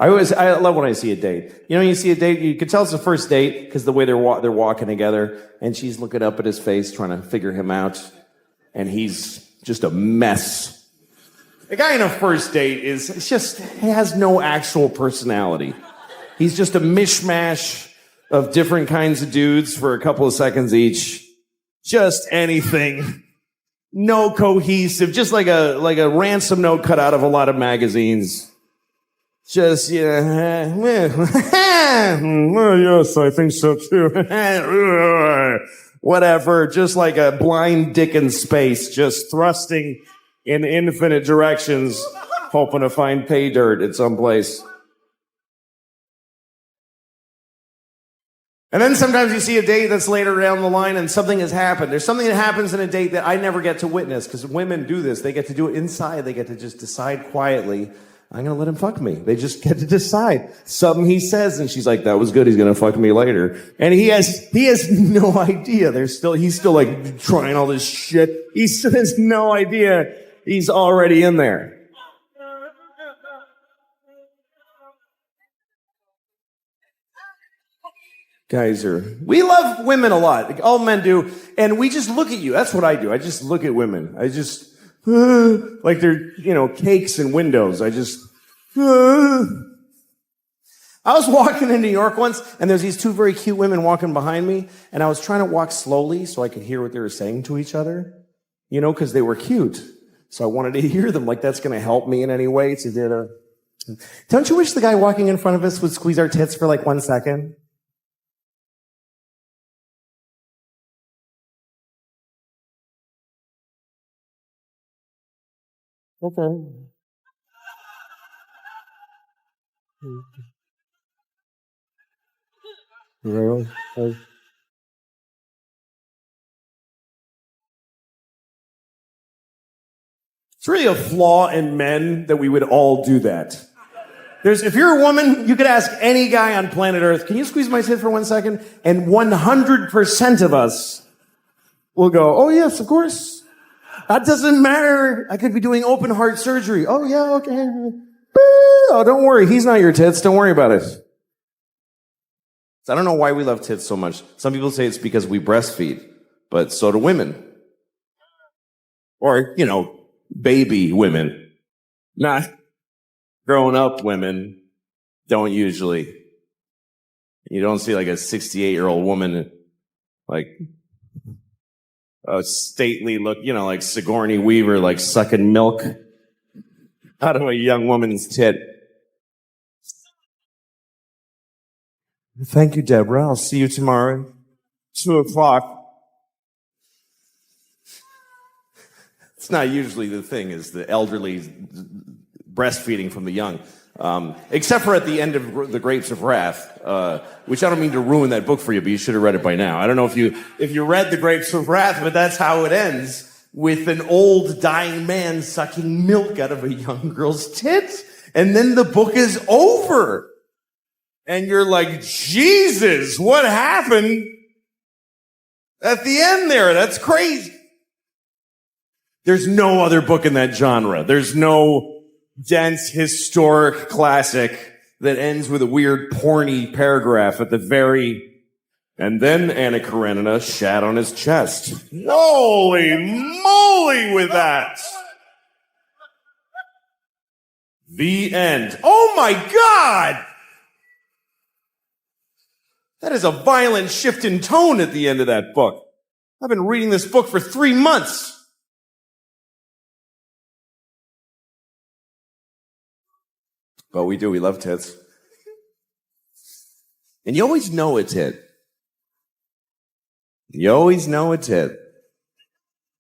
I love when I see a date. You know, you see a date, you can tell it's a first date because the way they're walking together, and she's looking up at his face, trying to figure him out, and he's just a mess. A guy in a first date he has no actual personality. He's just a mishmash of different kinds of dudes for a couple of seconds each. Just anything. No cohesive, just like a ransom note cut out of a lot of magazines. Just, yeah, well, yes, I think so too. Whatever, just like a blind dick in space, just thrusting in infinite directions, hoping to find pay dirt at some place. And then sometimes you see a date that's later down the line and something has happened. There's something that happens in a date that I never get to witness because women do this. They get to do it inside. They get to just decide quietly, I'm going to let him fuck me. They just get to decide. Something he says and she's like, that was good. He's going to fuck me later. And he has no idea. He's still like trying all this shit. He still has no idea he's already in there. We love women a lot. All men do. And we just look at you. That's what I do. I just look at women. I just, like they're, cakes and windows. I was walking in New York once, and there's these two very cute women walking behind me, and I was trying to walk slowly so I could hear what they were saying to each other, because they were cute. So I wanted to hear them, like that's going to help me in any way. Don't you wish the guy walking in front of us would squeeze our tits for like 1 second? Okay. Really? It's really a flaw in men that we would all do that. If you're a woman, you could ask any guy on planet Earth, can you squeeze my tit for 1 second? And 100% of us will go, oh yes, of course. That doesn't matter. I could be doing open heart surgery. Oh yeah, okay. Oh, don't worry. He's not your tits. Don't worry about it. So I don't know why we love tits so much. Some people say it's because we breastfeed, but so do women. Or, baby women. Not grown up women don't usually. You don't see like a 68-year-old woman like a stately look, like Sigourney Weaver, like sucking milk out of a young woman's tit. Thank you, Deborah. I'll see you tomorrow, 2:00. It's not usually the thing, is the elderly breastfeeding from the young. Except for at the end of The Grapes of Wrath, which I don't mean to ruin that book for you, but you should have read it by now. I don't know if you read The Grapes of Wrath, but that's how it ends, with an old dying man sucking milk out of a young girl's tits. And then the book is over. And you're like, Jesus, what happened at the end there? That's crazy. There's no other book in that genre. There's no dense historic classic that ends with a weird porny paragraph at the very, and then Anna Karenina shat on his chest. Holy moly with that. The end. Oh my God! That is a violent shift in tone at the end of that book. I've been reading this book for 3 months. But we do. We love tits. And you always know a tit. You always know a tit.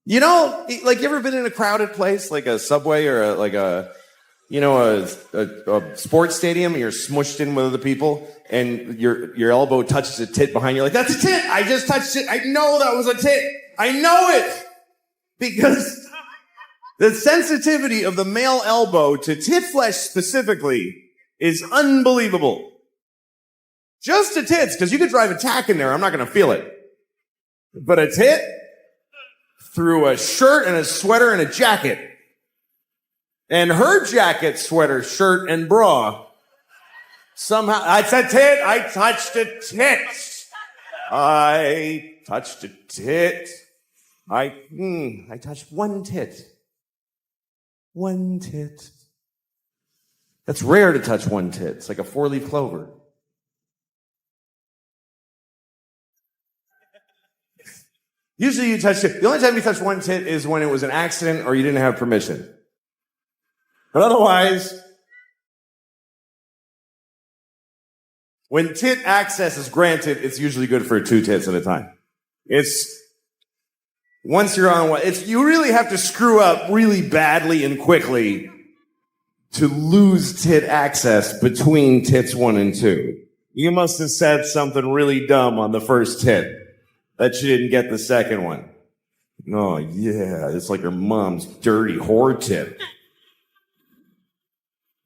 You ever been in a crowded place, like a subway or a sports stadium, and you're smushed in with other people, and your elbow touches a tit behind you, like, that's a tit! I just touched it! I know that was a tit! I know it! Because the sensitivity of the male elbow to tit flesh specifically is unbelievable. Just to tits, because you could drive a tack in there, I'm not going to feel it. But a tit, through a shirt and a sweater and a jacket, and her jacket, sweater, shirt, and bra, somehow, it's a tit, I touched a tit. I touched a tit. I touched one tit. One tit. That's rare to touch one tit. It's like a 4-leaf clover. Usually you touch it. The only time you touch one tit is when it was an accident or you didn't have permission. But otherwise, when tit access is granted, it's usually good for 2 tits at a time. Once you're on one, you really have to screw up really badly and quickly to lose tit access between tits 1 and 2. You must have said something really dumb on the first tit that you didn't get the second one. Oh, yeah, it's like your mom's dirty whore tit.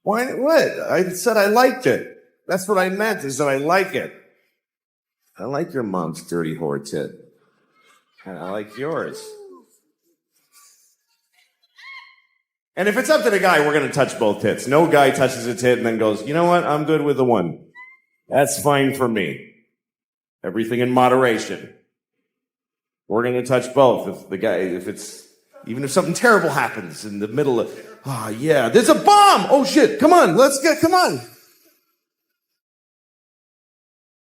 Why? What? I said I liked it. That's what I meant, is that I like it. I like your mom's dirty whore tit. And I like yours. And if it's up to the guy, we're going to touch both tits. No guy touches a tit and then goes, you know what? I'm good with the one. That's fine for me. Everything in moderation. We're going to touch both. Even if something terrible happens in the middle of, yeah, there's a bomb. Oh shit. Come on. Come on.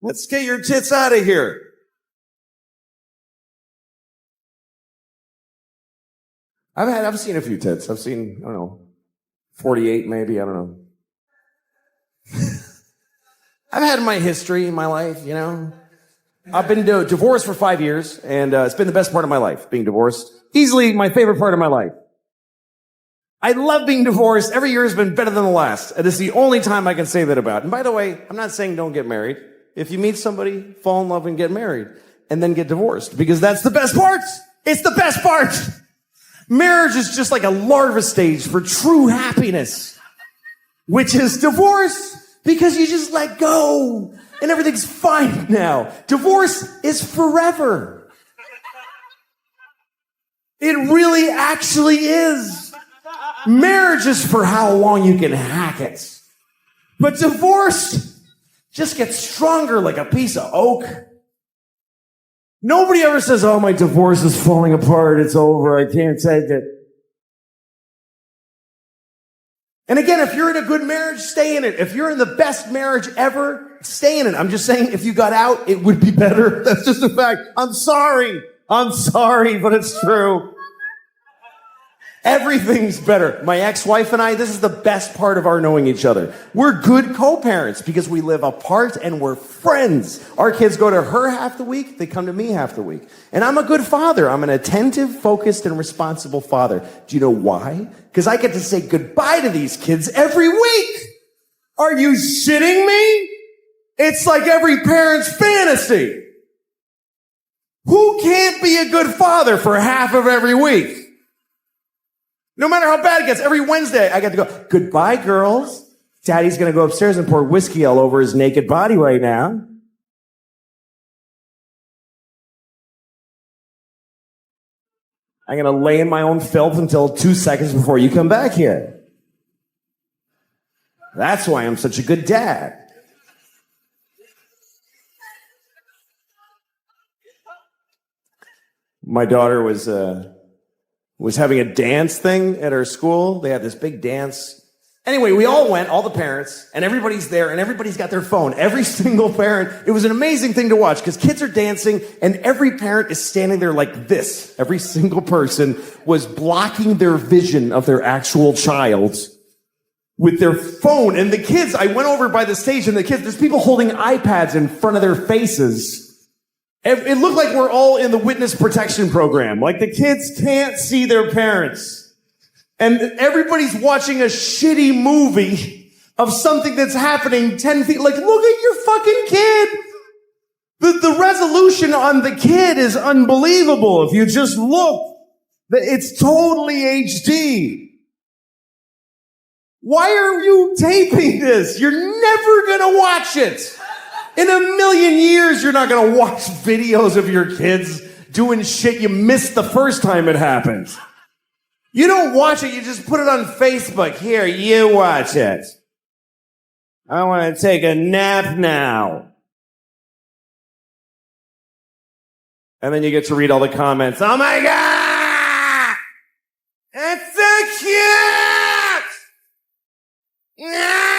Let's get your tits out of here. I've seen a few tits. I've seen, I don't know, 48 maybe. I don't know. I've had my history in my life, you know. I've been divorced for 5 years, and it's been the best part of my life, being divorced. Easily my favorite part of my life. I love being divorced. Every year has been better than the last. And it's the only time I can say that about. And by the way, I'm not saying don't get married. If you meet somebody, fall in love and get married, and then get divorced, because that's the best part. It's the best part. Marriage is just like a larva stage for true happiness, which is divorce, because you just let go and everything's fine now. Divorce is forever. It really actually is. Marriage is for how long you can hack it. But divorce just gets stronger like a piece of oak. Nobody ever says, oh, my divorce is falling apart. It's over. I can't take it. And again, if you're in a good marriage, stay in it. If you're in the best marriage ever, stay in it. I'm just saying, if you got out, it would be better. That's just a fact. I'm sorry, but it's true. Everything's better. My ex-wife and I, this is the best part of our knowing each other. We're good co-parents because we live apart and we're friends. Our kids go to her half the week. They come to me half the week. And I'm a good father. I'm an attentive, focused, and responsible father. Do you know why? Because I get to say goodbye to these kids every week. Are you shitting me? It's like every parent's fantasy. Who can't be a good father for half of every week? No matter how bad it gets, every Wednesday I get to go, goodbye, girls. Daddy's going to go upstairs and pour whiskey all over his naked body right now. I'm going to lay in my own filth until 2 seconds before you come back here. That's why I'm such a good dad. My daughter was having a dance thing at her school. They had this big dance. Anyway, we all went, all the parents, and everybody's there, and everybody's got their phone. Every single parent. It was an amazing thing to watch, because kids are dancing, and every parent is standing there like this. Every single person was blocking their vision of their actual child with their phone. And the kids, I went over by the stage, and the kids, there's people holding iPads in front of their faces. It looked like we're all in the witness protection program. Like the kids can't see their parents. And everybody's watching a shitty movie of something that's happening 10 feet. Like, look at your fucking kid. The resolution on the kid is unbelievable. If you just look, it's totally HD. Why are you taping this? You're never gonna watch it. In a million years, you're not going to watch videos of your kids doing shit you missed the first time it happened. You don't watch it, you just put it on Facebook. Here, you watch it. I want to take a nap now. And then you get to read all the comments. Oh my God! It's so cute! Yeah!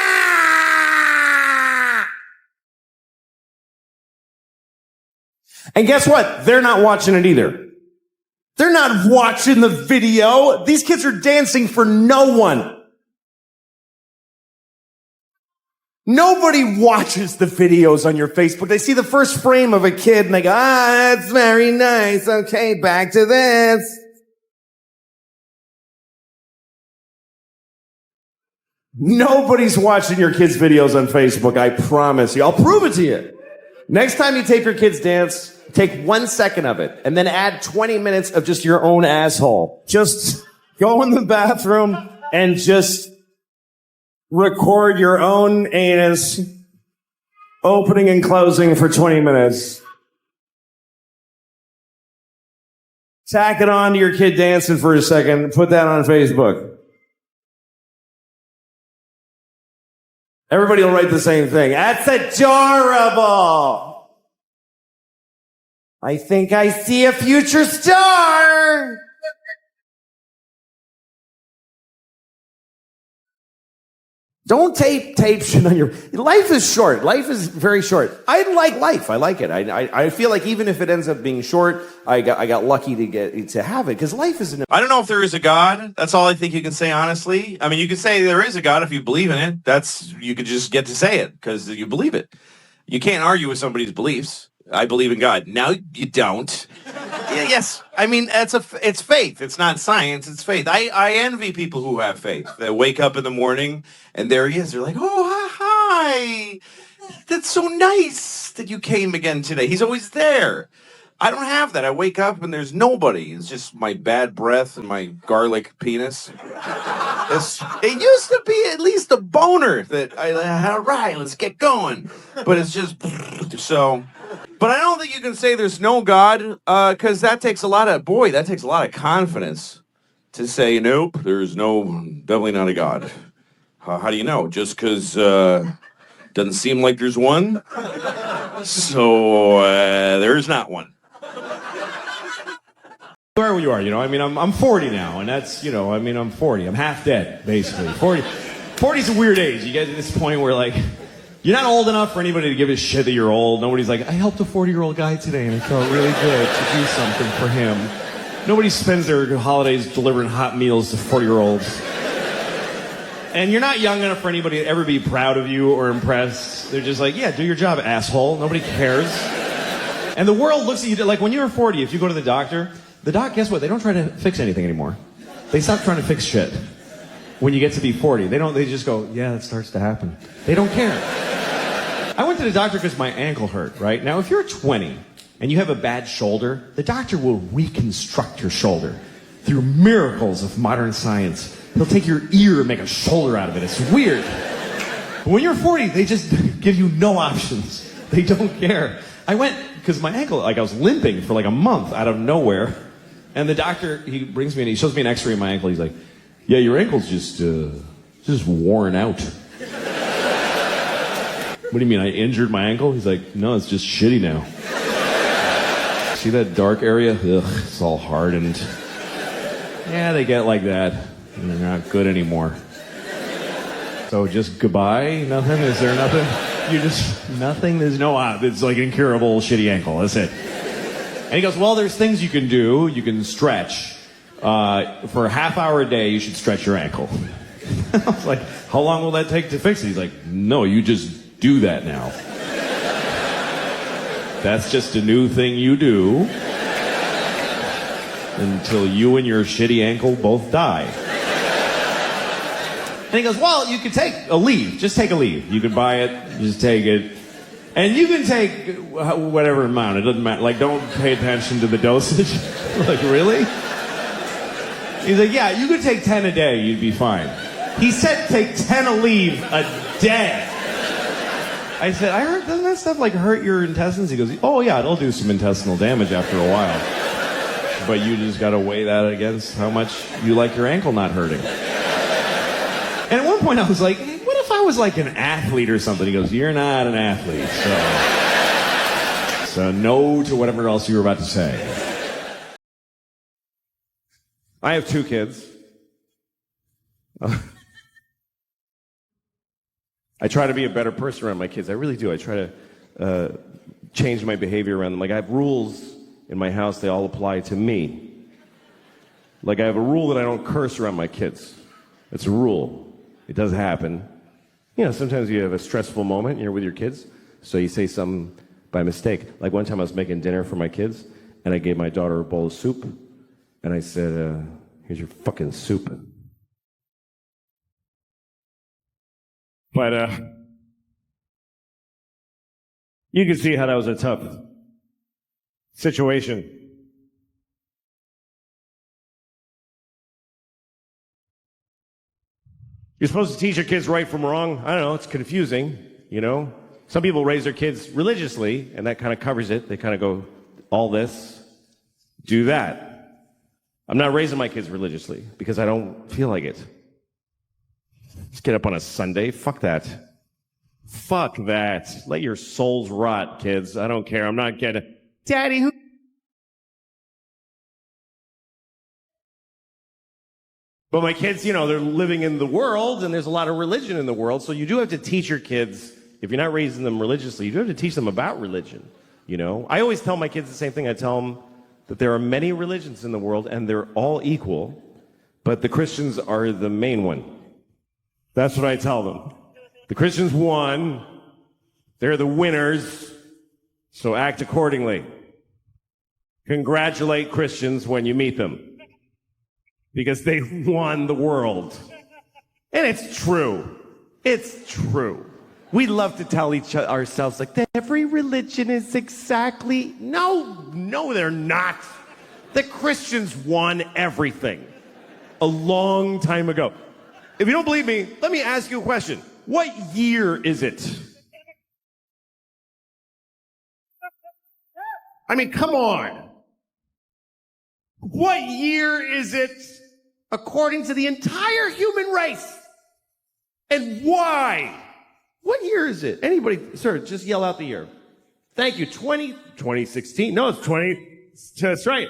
And guess what? They're not watching it either. They're not watching the video. These kids are dancing for no one. Nobody watches the videos on your Facebook. They see the first frame of a kid and they go, that's very nice. Okay, back to this. Nobody's watching your kids' videos on Facebook, I promise you. I'll prove it to you. Next time you tape your kids dance, take 1 second of it and then add 20 minutes of just your own asshole. Just go in the bathroom and just record your own anus opening and closing for 20 minutes. Tack it on to your kid dancing for a second. Put that on Facebook. Everybody will write the same thing. That's adorable. I think I see a future star. Don't tape shit on your... Life is short. Life is very short. I like life. I like it. I feel like even if it ends up being short, I got lucky to have it, because life is... I don't know if there is a God. That's all I think you can say, honestly. I mean, you can say there is a God if you believe in it. You could just get to say it because you believe it. You can't argue with somebody's beliefs. I believe in God. Now you don't. Yes. I mean, it's faith. It's not science. It's faith. I envy people who have faith. They wake up in the morning and there he is. They're like, oh, hi. That's so nice that you came again today. He's always there. I don't have that. I wake up and there's nobody. It's just my bad breath and my garlic penis. It used to be at least a boner that all right, let's get going. But it's just so... But I don't think you can say there's no God, because that takes a lot of confidence to say, nope, there's definitely not a God. How do you know? Just because doesn't seem like there's one? So there's not one. You are where you are, I mean, I'm 40 now, and that's, I'm 40. I'm half dead, basically. 40's a weird age. You get to this point where, like, you're not old enough for anybody to give a shit that you're old. Nobody's like, I helped a 40-year-old guy today and it felt really good to do something for him. Nobody spends their holidays delivering hot meals to 40-year-olds. And you're not young enough for anybody to ever be proud of you or impressed. They're just like, yeah, do your job, asshole. Nobody cares. And the world looks at you like when you're 40, if you go to the doctor, guess what? They don't try to fix anything anymore. They stop trying to fix shit. When you get to be 40, they just go, yeah, it starts to happen. They don't care. I went to the doctor because my ankle hurt, right? Now, if you're 20 and you have a bad shoulder, the doctor will reconstruct your shoulder through miracles of modern science. He'll take your ear and make a shoulder out of it. It's weird. But when you're 40, they just give you no options. They don't care. I went because my ankle, I was limping for like a month out of nowhere. And the doctor, he brings me and he shows me an x-ray of my ankle. He's like, yeah, your ankle's just worn out. What do you mean, I injured my ankle? He's like, no, it's just shitty now. See that dark area? Ugh, it's all hardened. Yeah, they get like that. And they're not good anymore. So just goodbye? Nothing? Is there nothing? Nothing? There's no, it's like an incurable shitty ankle. That's it. And he goes, well, there's things you can do. You can stretch. For a half hour a day, you should stretch your ankle. I was like, how long will that take to fix it? He's like, no, you just do that now. That's just a new thing you do until you and your shitty ankle both die. And he goes, well, you could take a leave. Just take a leave. You could buy it, just take it. And you can take whatever amount. It doesn't matter. Like, don't pay attention to the dosage. Like, really? He's like, yeah, you could take 10 a day. You'd be fine. He said take 10 a leave a day. I said, I heard, doesn't that stuff like hurt your intestines? He goes, oh yeah, it'll do some intestinal damage after a while. But you just gotta weigh that against how much you like your ankle not hurting. And at one point I was like, hey, what if I was like an athlete or something? He goes, you're not an athlete, so no to whatever else you were about to say. I have 2 kids. I try to be a better person around my kids. I really do. I try to change my behavior around them. Like, I have rules in my house. They all apply to me. Like, I have a rule that I don't curse around my kids. It's a rule. It does happen. Sometimes you have a stressful moment and you're with your kids, so you say something by mistake. Like, one time I was making dinner for my kids, and I gave my daughter a bowl of soup, and I said, here's your fucking soup. But you can see how that was a tough situation. You're supposed to teach your kids right from wrong. I don't know, it's confusing, you know? Some people raise their kids religiously, and that kind of covers it. They kind of go, all this, do that. I'm not raising my kids religiously because I don't feel like it. Just get up on a Sunday. Fuck that. Fuck that. Let your souls rot, kids. I don't care. I'm not getting... Daddy, who... But my kids, you know, they're living in the world, and there's a lot of religion in the world, so you do have to teach your kids, if you're not raising them religiously, you do have to teach them about religion, you know? I always tell my kids the same thing. I tell them that there are many religions in the world, and they're all equal, but the Christians are the main one. That's what I tell them. The Christians won. They're the winners, so act accordingly. Congratulate Christians when you meet them, because they won the world. And it's true. It's true. We love to tell ourselves like that every religion is exactly... No, they're not. The Christians won everything a long time ago. If you don't believe me, let me ask you a question. What year is it? I mean, come on. What year is it according to the entire human race? And why? What year is it? Anybody, sir, just yell out the year. Thank you. 2016. No, it's 20. That's right.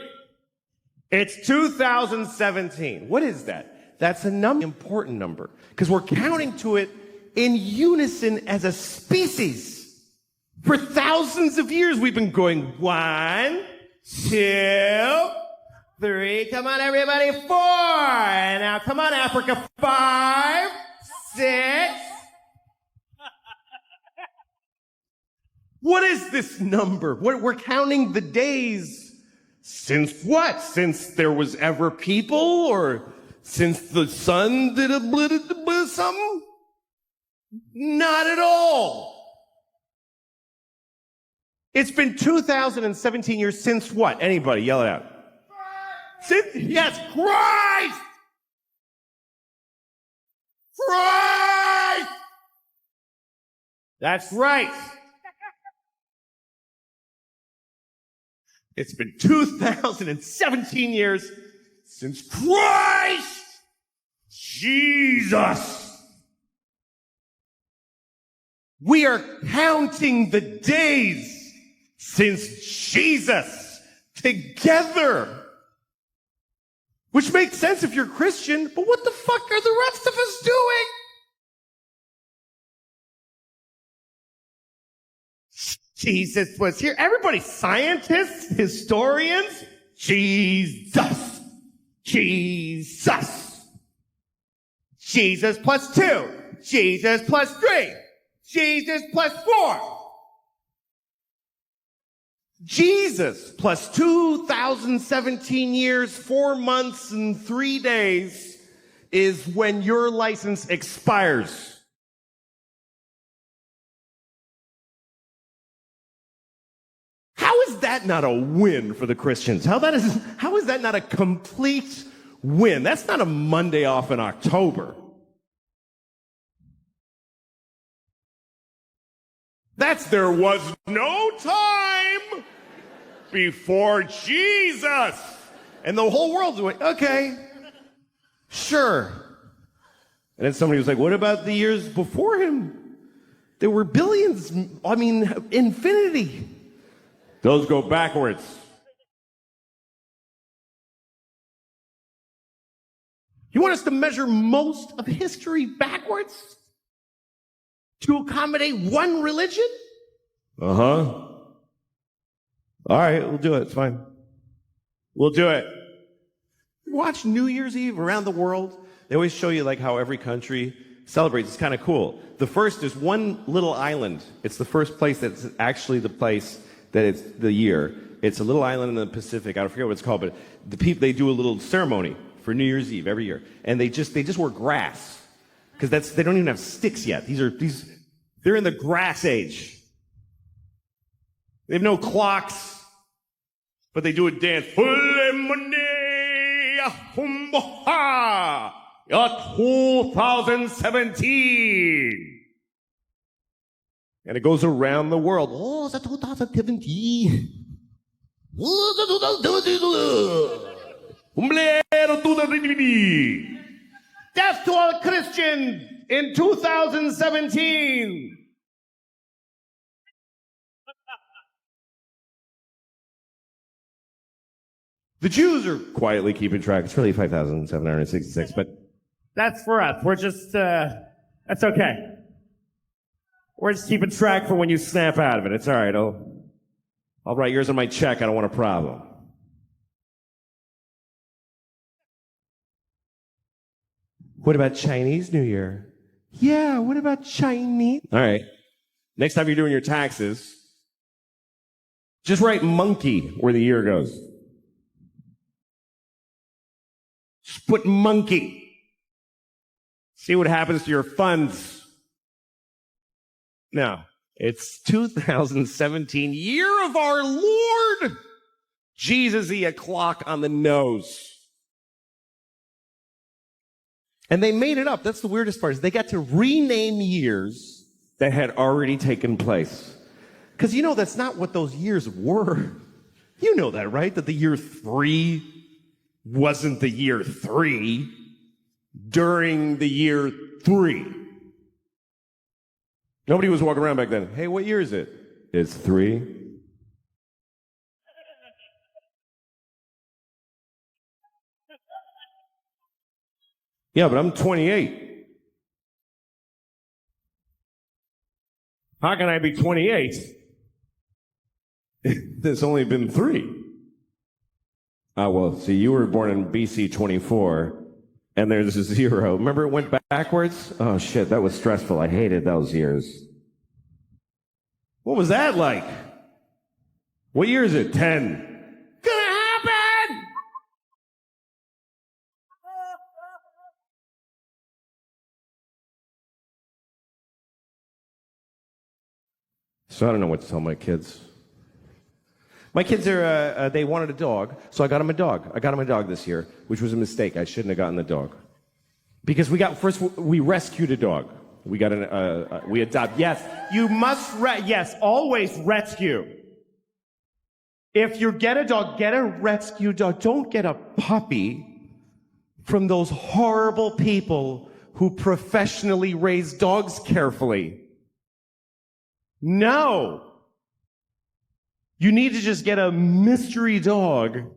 It's 2017. What is that? That's a number, important number, because we're counting to it in unison as a species. For thousands of years, we've been going 1, 2, 3. Come on, everybody. 4. Now, come on, Africa. 5, 6. What is this number? We're counting the days since what? Since there was ever people, or since the sun did a something? Not at all. It's been 2017 years since what? Anybody, yell it out. Yes, Christ! Christ! That's right. It's been 2017 years since Christ Jesus. We are counting the days since Jesus together. Which makes sense if you're Christian, but what the fuck are the rest of us doing? Jesus was here. Everybody, scientists, historians, Jesus. Jesus. Jesus plus 2. Jesus plus 3. Jesus plus 4. Jesus plus 2017 years, 4 months, and 3 days is when your license expires. How is that not a win for the Christians? How is that not a complete win? That's not a Monday off in October. That's there was no time before Jesus. And the whole world's like, okay, sure. And then somebody was like, what about the years before him? There were billions, I mean, infinity. Those go backwards. You want us to measure most of history backwards? To accommodate one religion? Uh-huh. All right, we'll do it. It's fine. We'll do it. Watch New Year's Eve around the world. They always show you like how every country celebrates. It's kind of cool. The first is one little island. It's the first place that's actually the place that it's the year. It's a little island in the Pacific. I forget what it's called, but the people, they do a little ceremony for New Year's Eve every year. And they just wear grass. Because they don't even have sticks yet. They're in the grass age. They have no clocks, but they do a dance. 2017. And it goes around the world. Oh, it's a 2017. Death to all Christians in 2017. The Jews are quietly keeping track. It's really 5,766, but that's for us. We're just, that's okay. We're just keeping track for when you snap out of it. It's all right. I'll write yours on my check. I don't want a problem. What about Chinese New Year? Yeah, what about Chinese? All right. Next time you're doing your taxes, just write monkey where the year goes. Just put monkey. See what happens to your funds. Now, it's 2017, year of our Lord. Jesus-y, a clock on the nose. And they made it up. That's the weirdest part, is they got to rename years that had already taken place. Because you know that's not what those years were. You know that, right? That the year 3 wasn't the year 3 during the year 3. Nobody was walking around back then. Hey, what year is it? It's 3. Yeah, but I'm 28. How can I be 28? There's only been 3. Well, see, you were born in BC 24, and there's a 0. Remember it went backwards? Oh, shit, that was stressful. I hated those years. What was that like? What year is it? 10. Gonna happen! So I don't know what to tell my kids. My kids are, they wanted a dog, so I got them a dog. I got them a dog this year, which was a mistake. I shouldn't have gotten the dog. Because we rescued a dog. We got we adopt. Yes, you must, yes, always rescue. If you get a dog, get a rescue dog. Don't get a puppy from those horrible people who professionally raise dogs carefully. No. You need to just get a mystery dog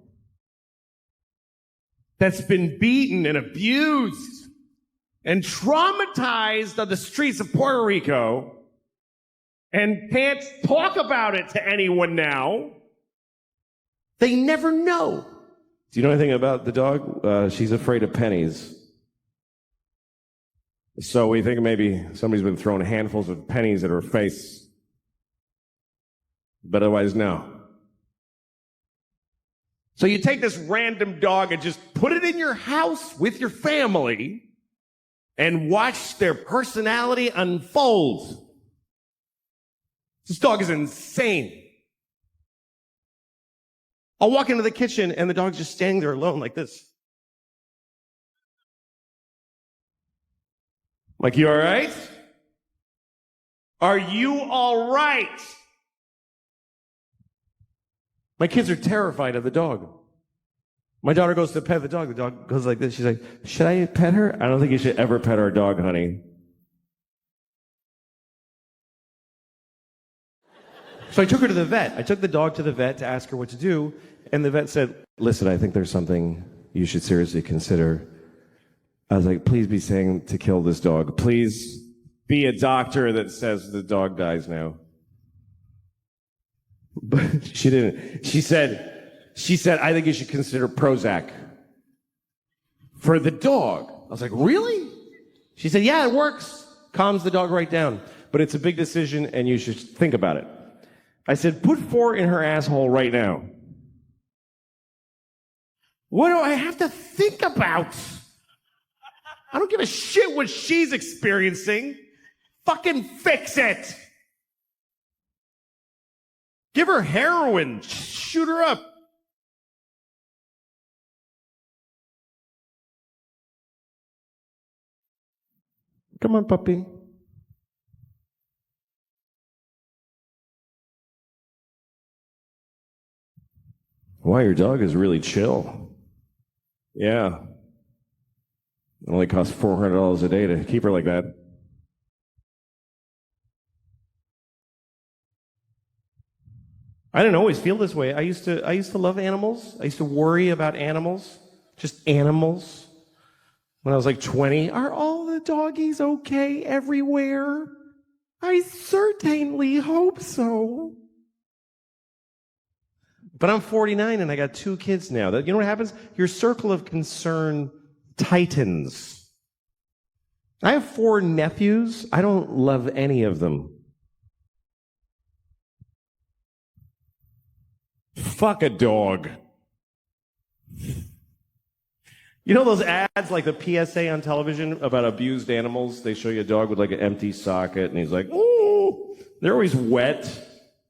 that's been beaten and abused and traumatized on the streets of Puerto Rico and can't talk about it to anyone now. They never know. Do you know anything about the dog? She's afraid of pennies. So we think maybe somebody's been throwing handfuls of pennies at her face. But otherwise, no. So you take this random dog and just put it in your house with your family and watch their personality unfold. This dog is insane. I'll walk into the kitchen and the dog's just standing there alone like this. Like, you all right? Are you all right? My kids are terrified of the dog. My daughter goes to pet the dog. The dog goes like this. She's like, should I pet her? I don't think you should ever pet our dog, honey. So I took her to the vet. I took the dog to the vet to ask her what to do. And the vet said, listen, I think there's something you should seriously consider. I was like, please be saying to kill this dog. Please be a doctor that says the dog dies now. But she didn't. She said, I think you should consider Prozac for the dog. I was like, really? She said, yeah, it works. Calms the dog right down. But it's a big decision and you should think about it. I said, put 4 in her asshole right now. What do I have to think about? I don't give a shit what she's experiencing. Fucking fix it. Give her heroin. Shoot her up. Come on, puppy. Wow, your dog is really chill. Yeah. It only costs $400 a day to keep her like that. I didn't always feel this way. I used to love animals. I used to worry about animals. Just animals. When I was like 20, are all the doggies okay everywhere? I certainly hope so. But I'm 49 and I got 2 kids now. You know what happens? Your circle of concern tightens. I have 4 nephews. I don't love any of them. Fuck a dog. You know those ads like the PSA on television about abused animals? They show you a dog with like an empty socket and he's like, ooh, they're always wet.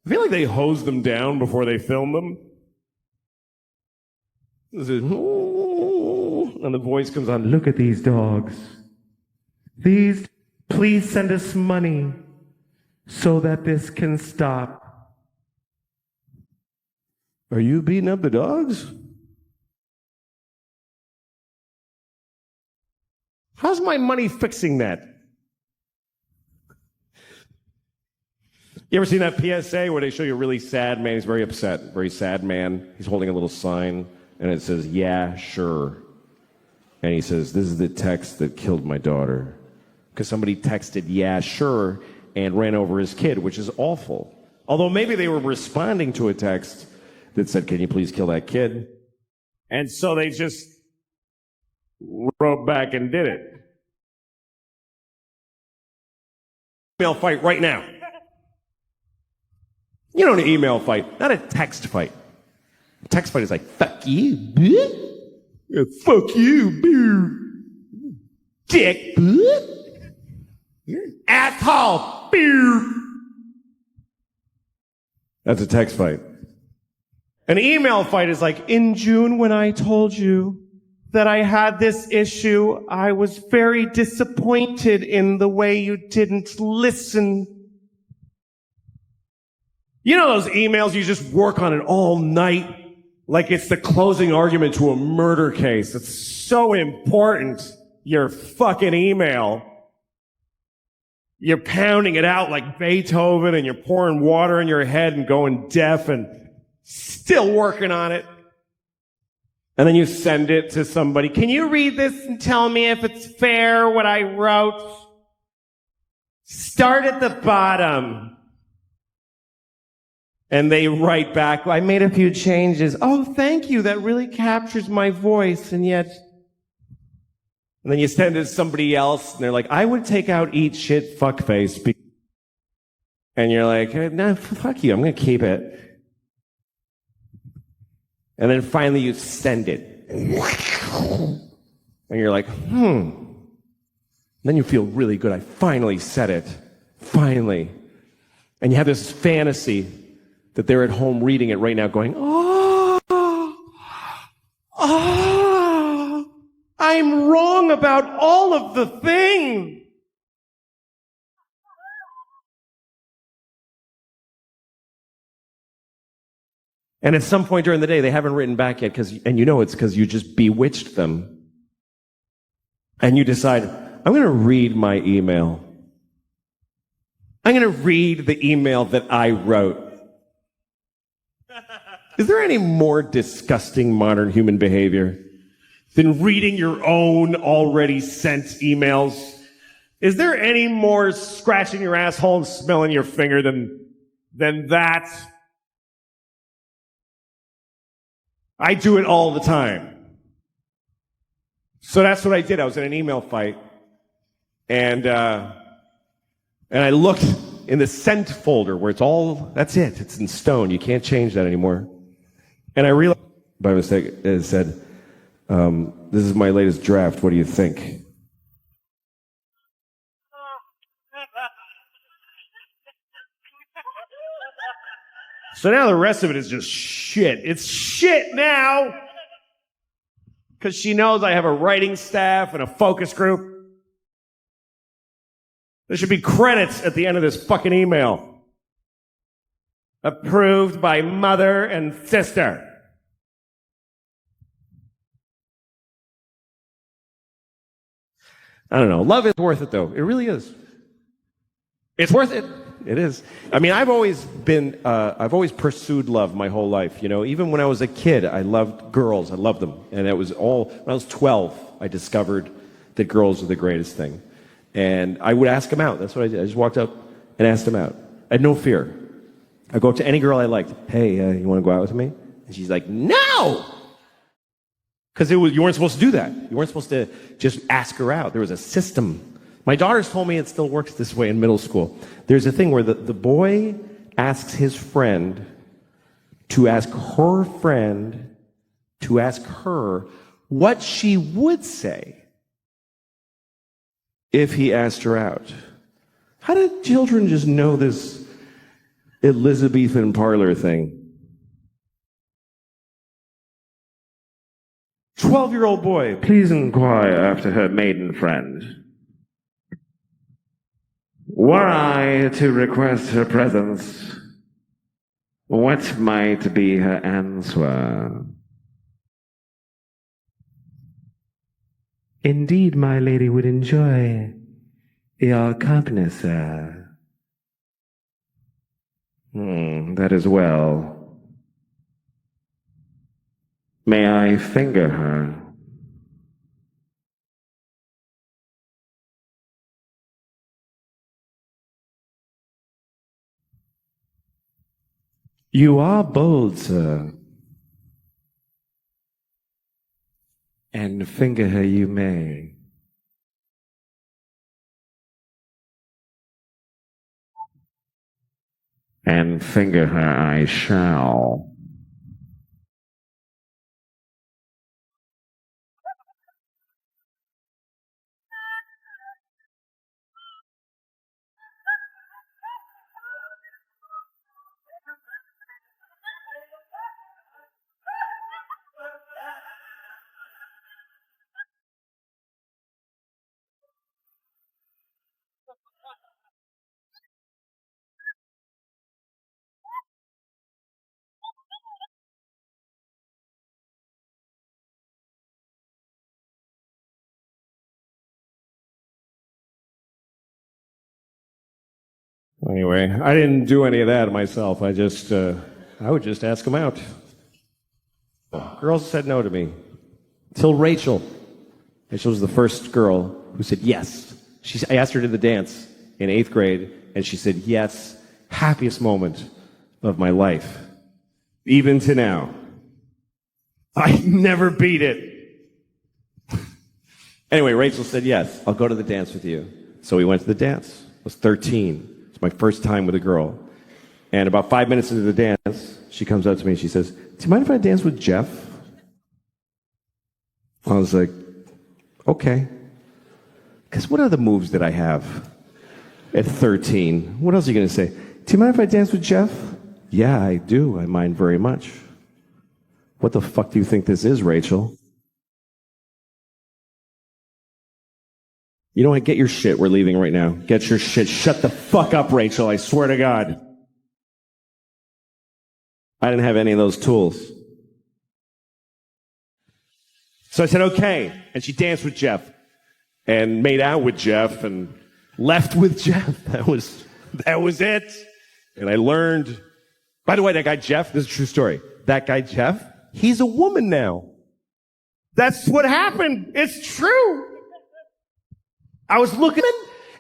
I feel like they hose them down before they film them. This is, ooh, and the voice comes on, look at these dogs. Please send us money so that this can stop. Are you beating up the dogs? How's my money fixing that? You ever seen that PSA where they show you a really sad man? He's very upset, very sad man. He's holding a little sign, and it says, yeah, sure. And he says, this is the text that killed my daughter. Because somebody texted, yeah, sure, and ran over his kid, which is awful. Although maybe they were responding to a text that said, can you please kill that kid? And so they just wrote back and did it. Email fight right now. You know, an email fight, not a text fight. A text fight is like, fuck you, bitch. Yeah, fuck you, bitch. Dick, bitch. You're an asshole, bitch. That's a text fight. An email fight is like, in June when I told you that I had this issue, I was very disappointed in the way you didn't listen. You know those emails you just work on it all night? Like it's the closing argument to a murder case. It's so important, your fucking email. You're pounding it out like Beethoven and you're pouring water in your head and going deaf and still working on it. And then you send it to somebody. Can you read this and tell me if it's fair what I wrote? Start at the bottom. And they write back, I made a few changes. Oh, thank you. That really captures my voice. And yet, and then you send it to somebody else and they're like, I would take out eat shit fuckface. And you're like, nah, fuck you. I'm going to keep it. And then finally you send it. And you're like, Then you feel really good. I finally said it. Finally. And you have this fantasy that they're at home reading it right now going, I'm wrong about all of the things. And at some point during the day, they haven't written back yet, and you know it's because you just bewitched them. And you decide, I'm going to read my email. I'm going to read the email that I wrote. Is there any more disgusting modern human behavior than reading your own already sent emails? Is there any more scratching your asshole and smelling your finger than that? I do it all the time. So that's what I did. I was in an email fight, and I looked in the sent folder where that's it. It's in stone. You can't change that anymore. And I realized by mistake it said, this is my latest draft. What do you think? So now the rest of it is just shit. It's shit now. Because she knows I have a writing staff and a focus group. There should be credits at the end of this fucking email. Approved by mother and sister. I don't know. Love is worth it, though. It really is. It's worth it. It is. I mean, I've always pursued love my whole life. You know, even when I was a kid, I loved girls. I loved them. And it was all, when I was 12, I discovered that girls are the greatest thing. And I would ask them out. That's what I did. I just walked up and asked them out. I had no fear. I'd go up to any girl I liked. Hey, you want to go out with me? And she's like, no! Because you weren't supposed to do that. You weren't supposed to just ask her out. There was a system. My daughters told me it still works this way in middle school. There's a thing where the boy asks his friend to ask her friend to ask her what she would say if he asked her out. How did children just know this Elizabethan parlor thing? 12-year-old boy, please inquire after her maiden friend. Were I to request her presence, what might be her answer? Indeed, my lady would enjoy your company, sir. That is well. May I finger her? You are bold, sir. And finger her you may. And finger her I shall. Anyway, I didn't do any of that myself. I would just ask them out. Girls said no to me. Till Rachel. Rachel was the first girl who said yes. I asked her to the dance in 8th grade, and she said yes. Happiest moment of my life. Even to now. I never beat it. Anyway, Rachel said yes. I'll go to the dance with you. So we went to the dance. I was 13. It's my first time with a girl. And about 5 minutes into the dance, she comes up to me and she says, do you mind if I dance with Jeff? I was like, okay. Because what other moves did I have at 13? What else are you going to say? Do you mind if I dance with Jeff? Yeah, I do. I mind very much. What the fuck do you think this is, Rachel? You know what? Get your shit. We're leaving right now. Get your shit. Shut the fuck up, Rachel. I swear to God. I didn't have any of those tools. So I said, okay. And she danced with Jeff and made out with Jeff and left with Jeff. That was it. And I learned, by the way, that guy Jeff, this is a true story. That guy Jeff, he's a woman now. That's what happened. It's true. I was looking,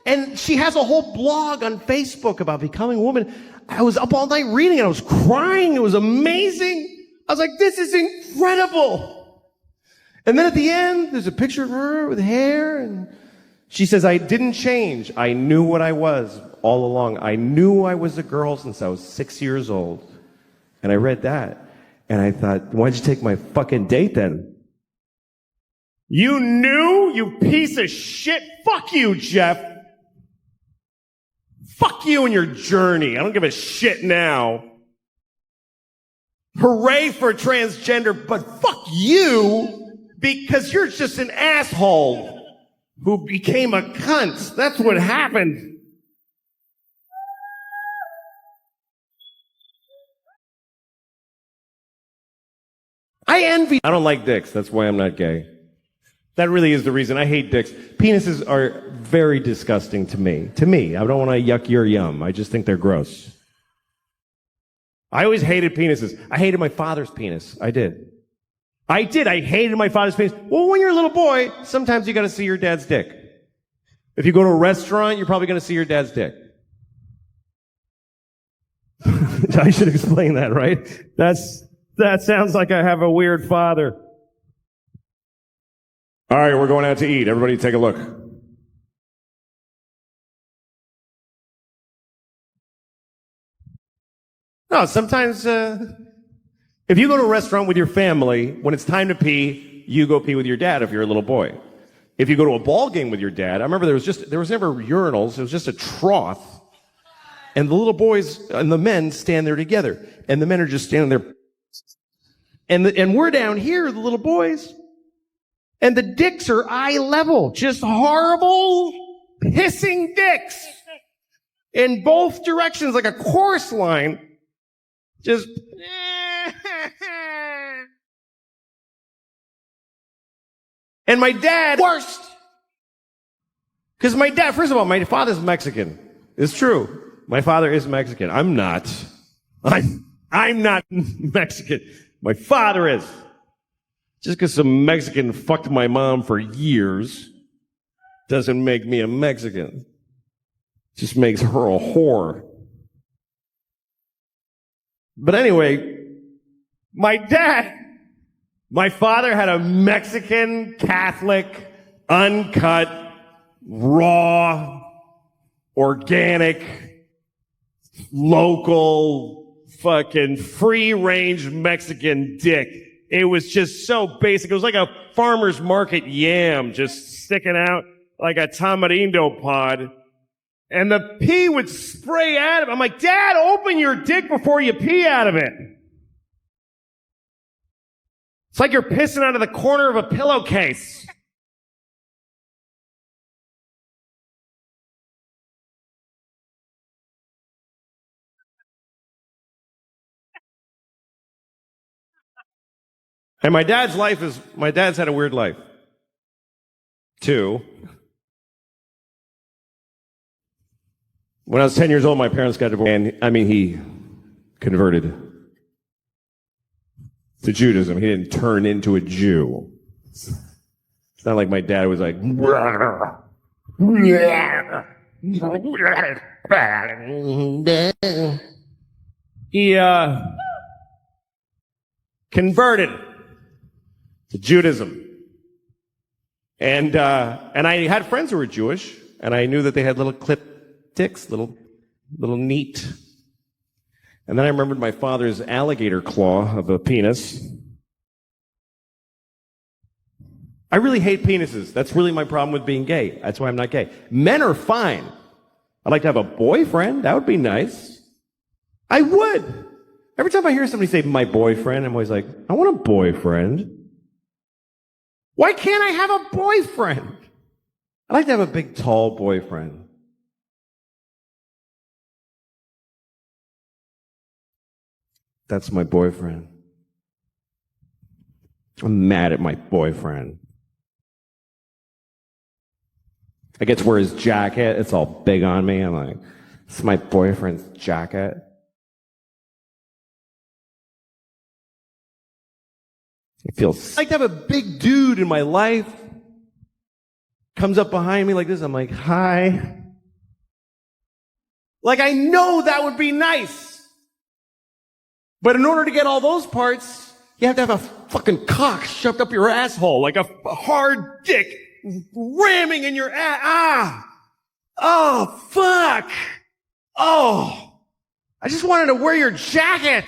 and she has a whole blog on Facebook about becoming a woman. I was up all night reading it. I was crying. It was amazing. I was like, this is incredible. And then at the end, there's a picture of her with hair, and she says, I didn't change. I knew what I was all along. I knew I was a girl since I was 6 years old. And I read that, and I thought, why'd you take my fucking date then? You knew, you piece of shit? Fuck you, Jeff. Fuck you and your journey. I don't give a shit now. hooray for transgender, but fuck you because you're just an asshole who became a cunt. That's what happened. I don't like dicks. That's why I'm not gay. That really is the reason. I hate dicks. Penises are very disgusting to me. I don't want to yuck your yum. I just think they're gross. I always hated penises. I hated my father's penis. I did. I hated my father's penis. Well, when you're a little boy, sometimes you got to see your dad's dick. If you go to a restaurant, you're probably going to see your dad's dick. I should explain that, right? That sounds like I have a weird father. All right, we're going out to eat. Everybody take a look. No, sometimes if you go to a restaurant with your family, when it's time to pee, you go pee with your dad if you're a little boy. If you go to a ball game with your dad, I remember there was never urinals, it was just a trough. And the little boys and the men stand there together. And the men are just standing there. And we're down here, the little boys. And the dicks are eye level. Just horrible, pissing dicks. In both directions, like a chorus line. Just. And my dad, worst. Because my dad, first of all, my father's Mexican. It's true. My father is Mexican. I'm not. I'm not Mexican. My father is. Just because some Mexican fucked my mom for years doesn't make me a Mexican. Just makes her a whore. But anyway, my father had a Mexican, Catholic, uncut, raw, organic, local, fucking free-range Mexican dick. It was just so basic. It was like a farmer's market yam just sticking out like a tamarindo pod. And the pee would spray out of it. I'm like, Dad, open your dick before you pee out of it. It's like you're pissing out of the corner of a pillowcase. And my dad's had a weird life, too. When I was 10 years old, my parents got divorced, and he converted to Judaism. He didn't turn into a Jew. It's not like my dad was like, he converted to Judaism. And I had friends who were Jewish, and I knew that they had little clip dicks, little neat. And then I remembered my father's alligator claw of a penis. I really hate penises. That's really my problem with being gay. That's why I'm not gay. Men are fine. I'd like to have a boyfriend. That would be nice. I would. Every time I hear somebody say my boyfriend, I'm always like, I want a boyfriend. Why can't I have a boyfriend? I'd like to have a big, tall boyfriend. That's my boyfriend. I'm mad at my boyfriend. I get to wear his jacket. It's all big on me. I'm like, it's my boyfriend's jacket. It feels like to have a big dude in my life. Comes up behind me like this. I'm like, hi. Like, I know that would be nice. But in order to get all those parts, you have to have a fucking cock shoved up your asshole, like a hard dick ramming in your ass. Oh, fuck. Oh, I just wanted to wear your jacket.